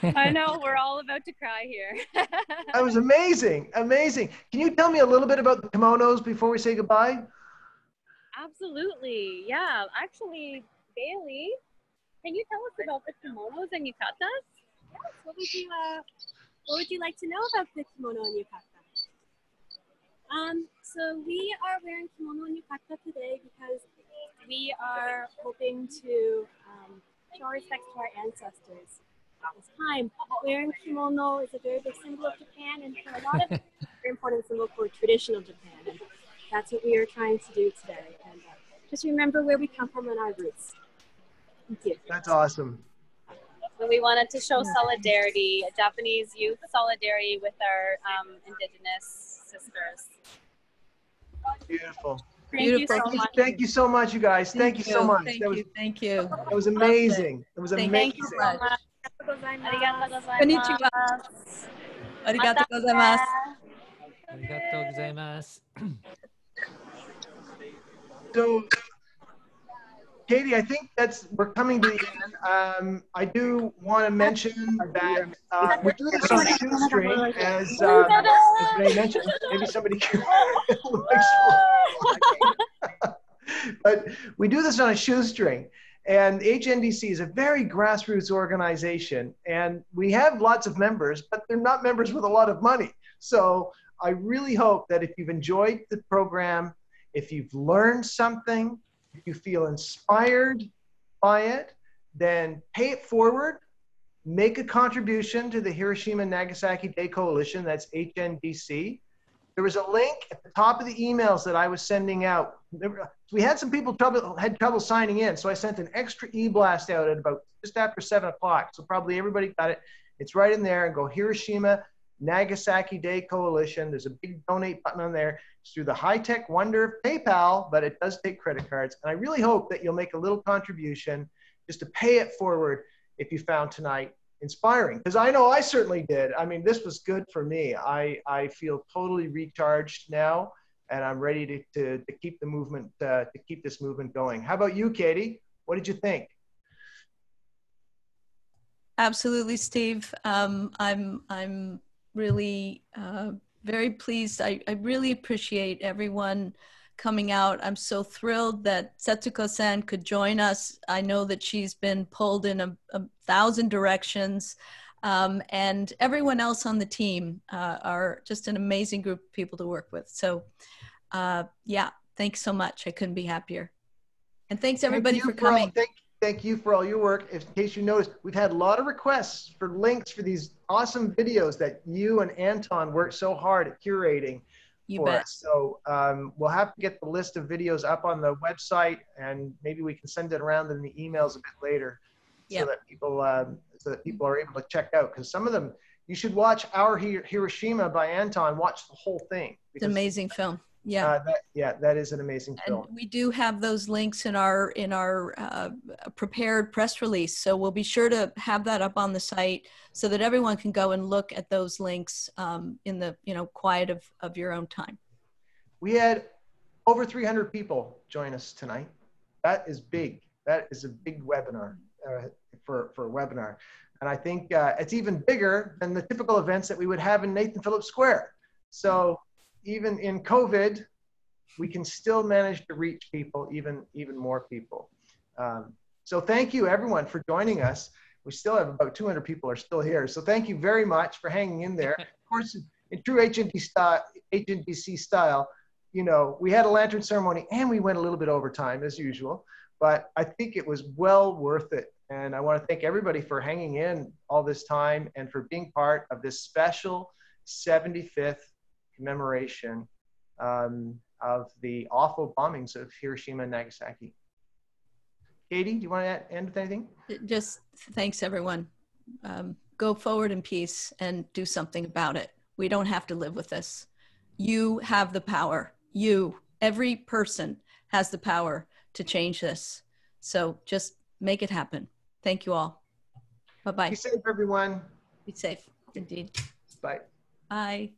I know, we're all about to cry here. That was amazing, amazing. Can you tell me a little bit about the kimonos before we say goodbye? Absolutely, yeah. Actually, Bailey, can you tell us about the kimonos and yukatas? Yes, what would you like to know about the kimono and yukata? So we are wearing kimono and yukata today because we are hoping to show our respects to our ancestors at this time. Wearing kimono is a very big symbol of Japan, and for a lot of very important symbol for tradition of Japan. And that's what we are trying to do today. And just remember where we come from and our roots. Thank you. That's awesome. So we wanted to show solidarity, Japanese youth solidarity with our Indigenous sisters. Beautiful. Thank you so much. Thank you so much, you guys. Thank you so much. Thank you. That was amazing. It was amazing. Thank you so much. Konnichiwa. Arigatou gozaimasu. Arigatou gozaimasu. So, Katie, I think we're coming to the end. I do want to mention that we do this on a shoestring, as Ray mentioned. Maybe somebody can. But we do this on a shoestring. And HNDC is a very grassroots organization. And we have lots of members, but they're not members with a lot of money. So I really hope that if you've enjoyed the program, if you've learned something, if you feel inspired by it, then pay it forward, make a contribution to the Hiroshima and Nagasaki Day Coalition, that's HNDC. There was a link at the top of the emails that I was sending out. We had some people had trouble signing in, so I sent an extra e-blast out at about just after 7 o'clock. So probably everybody got it. It's right in there. And go Hiroshima Nagasaki Day Coalition. There's a big donate button on there. It's through the high-tech wonder of PayPal, but it does take credit cards. And I really hope that you'll make a little contribution just to pay it forward if you found tonight inspiring, because I know I certainly did. I mean, this was good for me. I feel totally recharged now, and I'm ready to keep the movement, to keep this movement going. How about you, Katie? What did you think? Absolutely, Steve. I'm really very pleased. I really appreciate everyone coming out. I'm so thrilled that Setsuko-san could join us. I know that she's been pulled in a 1,000 directions, and everyone else on the team are just an amazing group of people to work with. So yeah, thanks so much. I couldn't be happier. And thanks everybody for coming. Thank you for all your work. In case you noticed, we've had a lot of requests for links for these awesome videos that you and Anton worked so hard at curating. You bet. So we'll have to get the list of videos up on the website, and maybe we can send it around in the emails a bit later, so that people are able to check out. Because some of them, you should watch Our Hiroshima by Anton. Watch the whole thing. It's an amazing film. Yeah. That is an amazing film. And we do have those links in our prepared press release, so we'll be sure to have that up on the site so that everyone can go and look at those links in the quiet of your own time. We had over 300 people join us tonight. That is big. That is a big webinar for a webinar, and I think it's even bigger than the typical events that we would have in Nathan Phillips Square. So even in COVID, we can still manage to reach people, even more people. So thank you everyone for joining us. We still have about 200 people are still here. So thank you very much for hanging in there. Of course, in true HNDC style, we had a lantern ceremony and we went a little bit over time as usual, but I think it was well worth it. And I want to thank everybody for hanging in all this time and for being part of this special 75th commemoration of the awful bombings of Hiroshima and Nagasaki. Katie, do you want to end with anything? Just thanks, everyone. Go forward in peace and do something about it. We don't have to live with this. You have the power. Every person has the power to change this. So just make it happen. Thank you all. Bye-bye. Be safe, everyone. Be safe, indeed. Bye. Bye.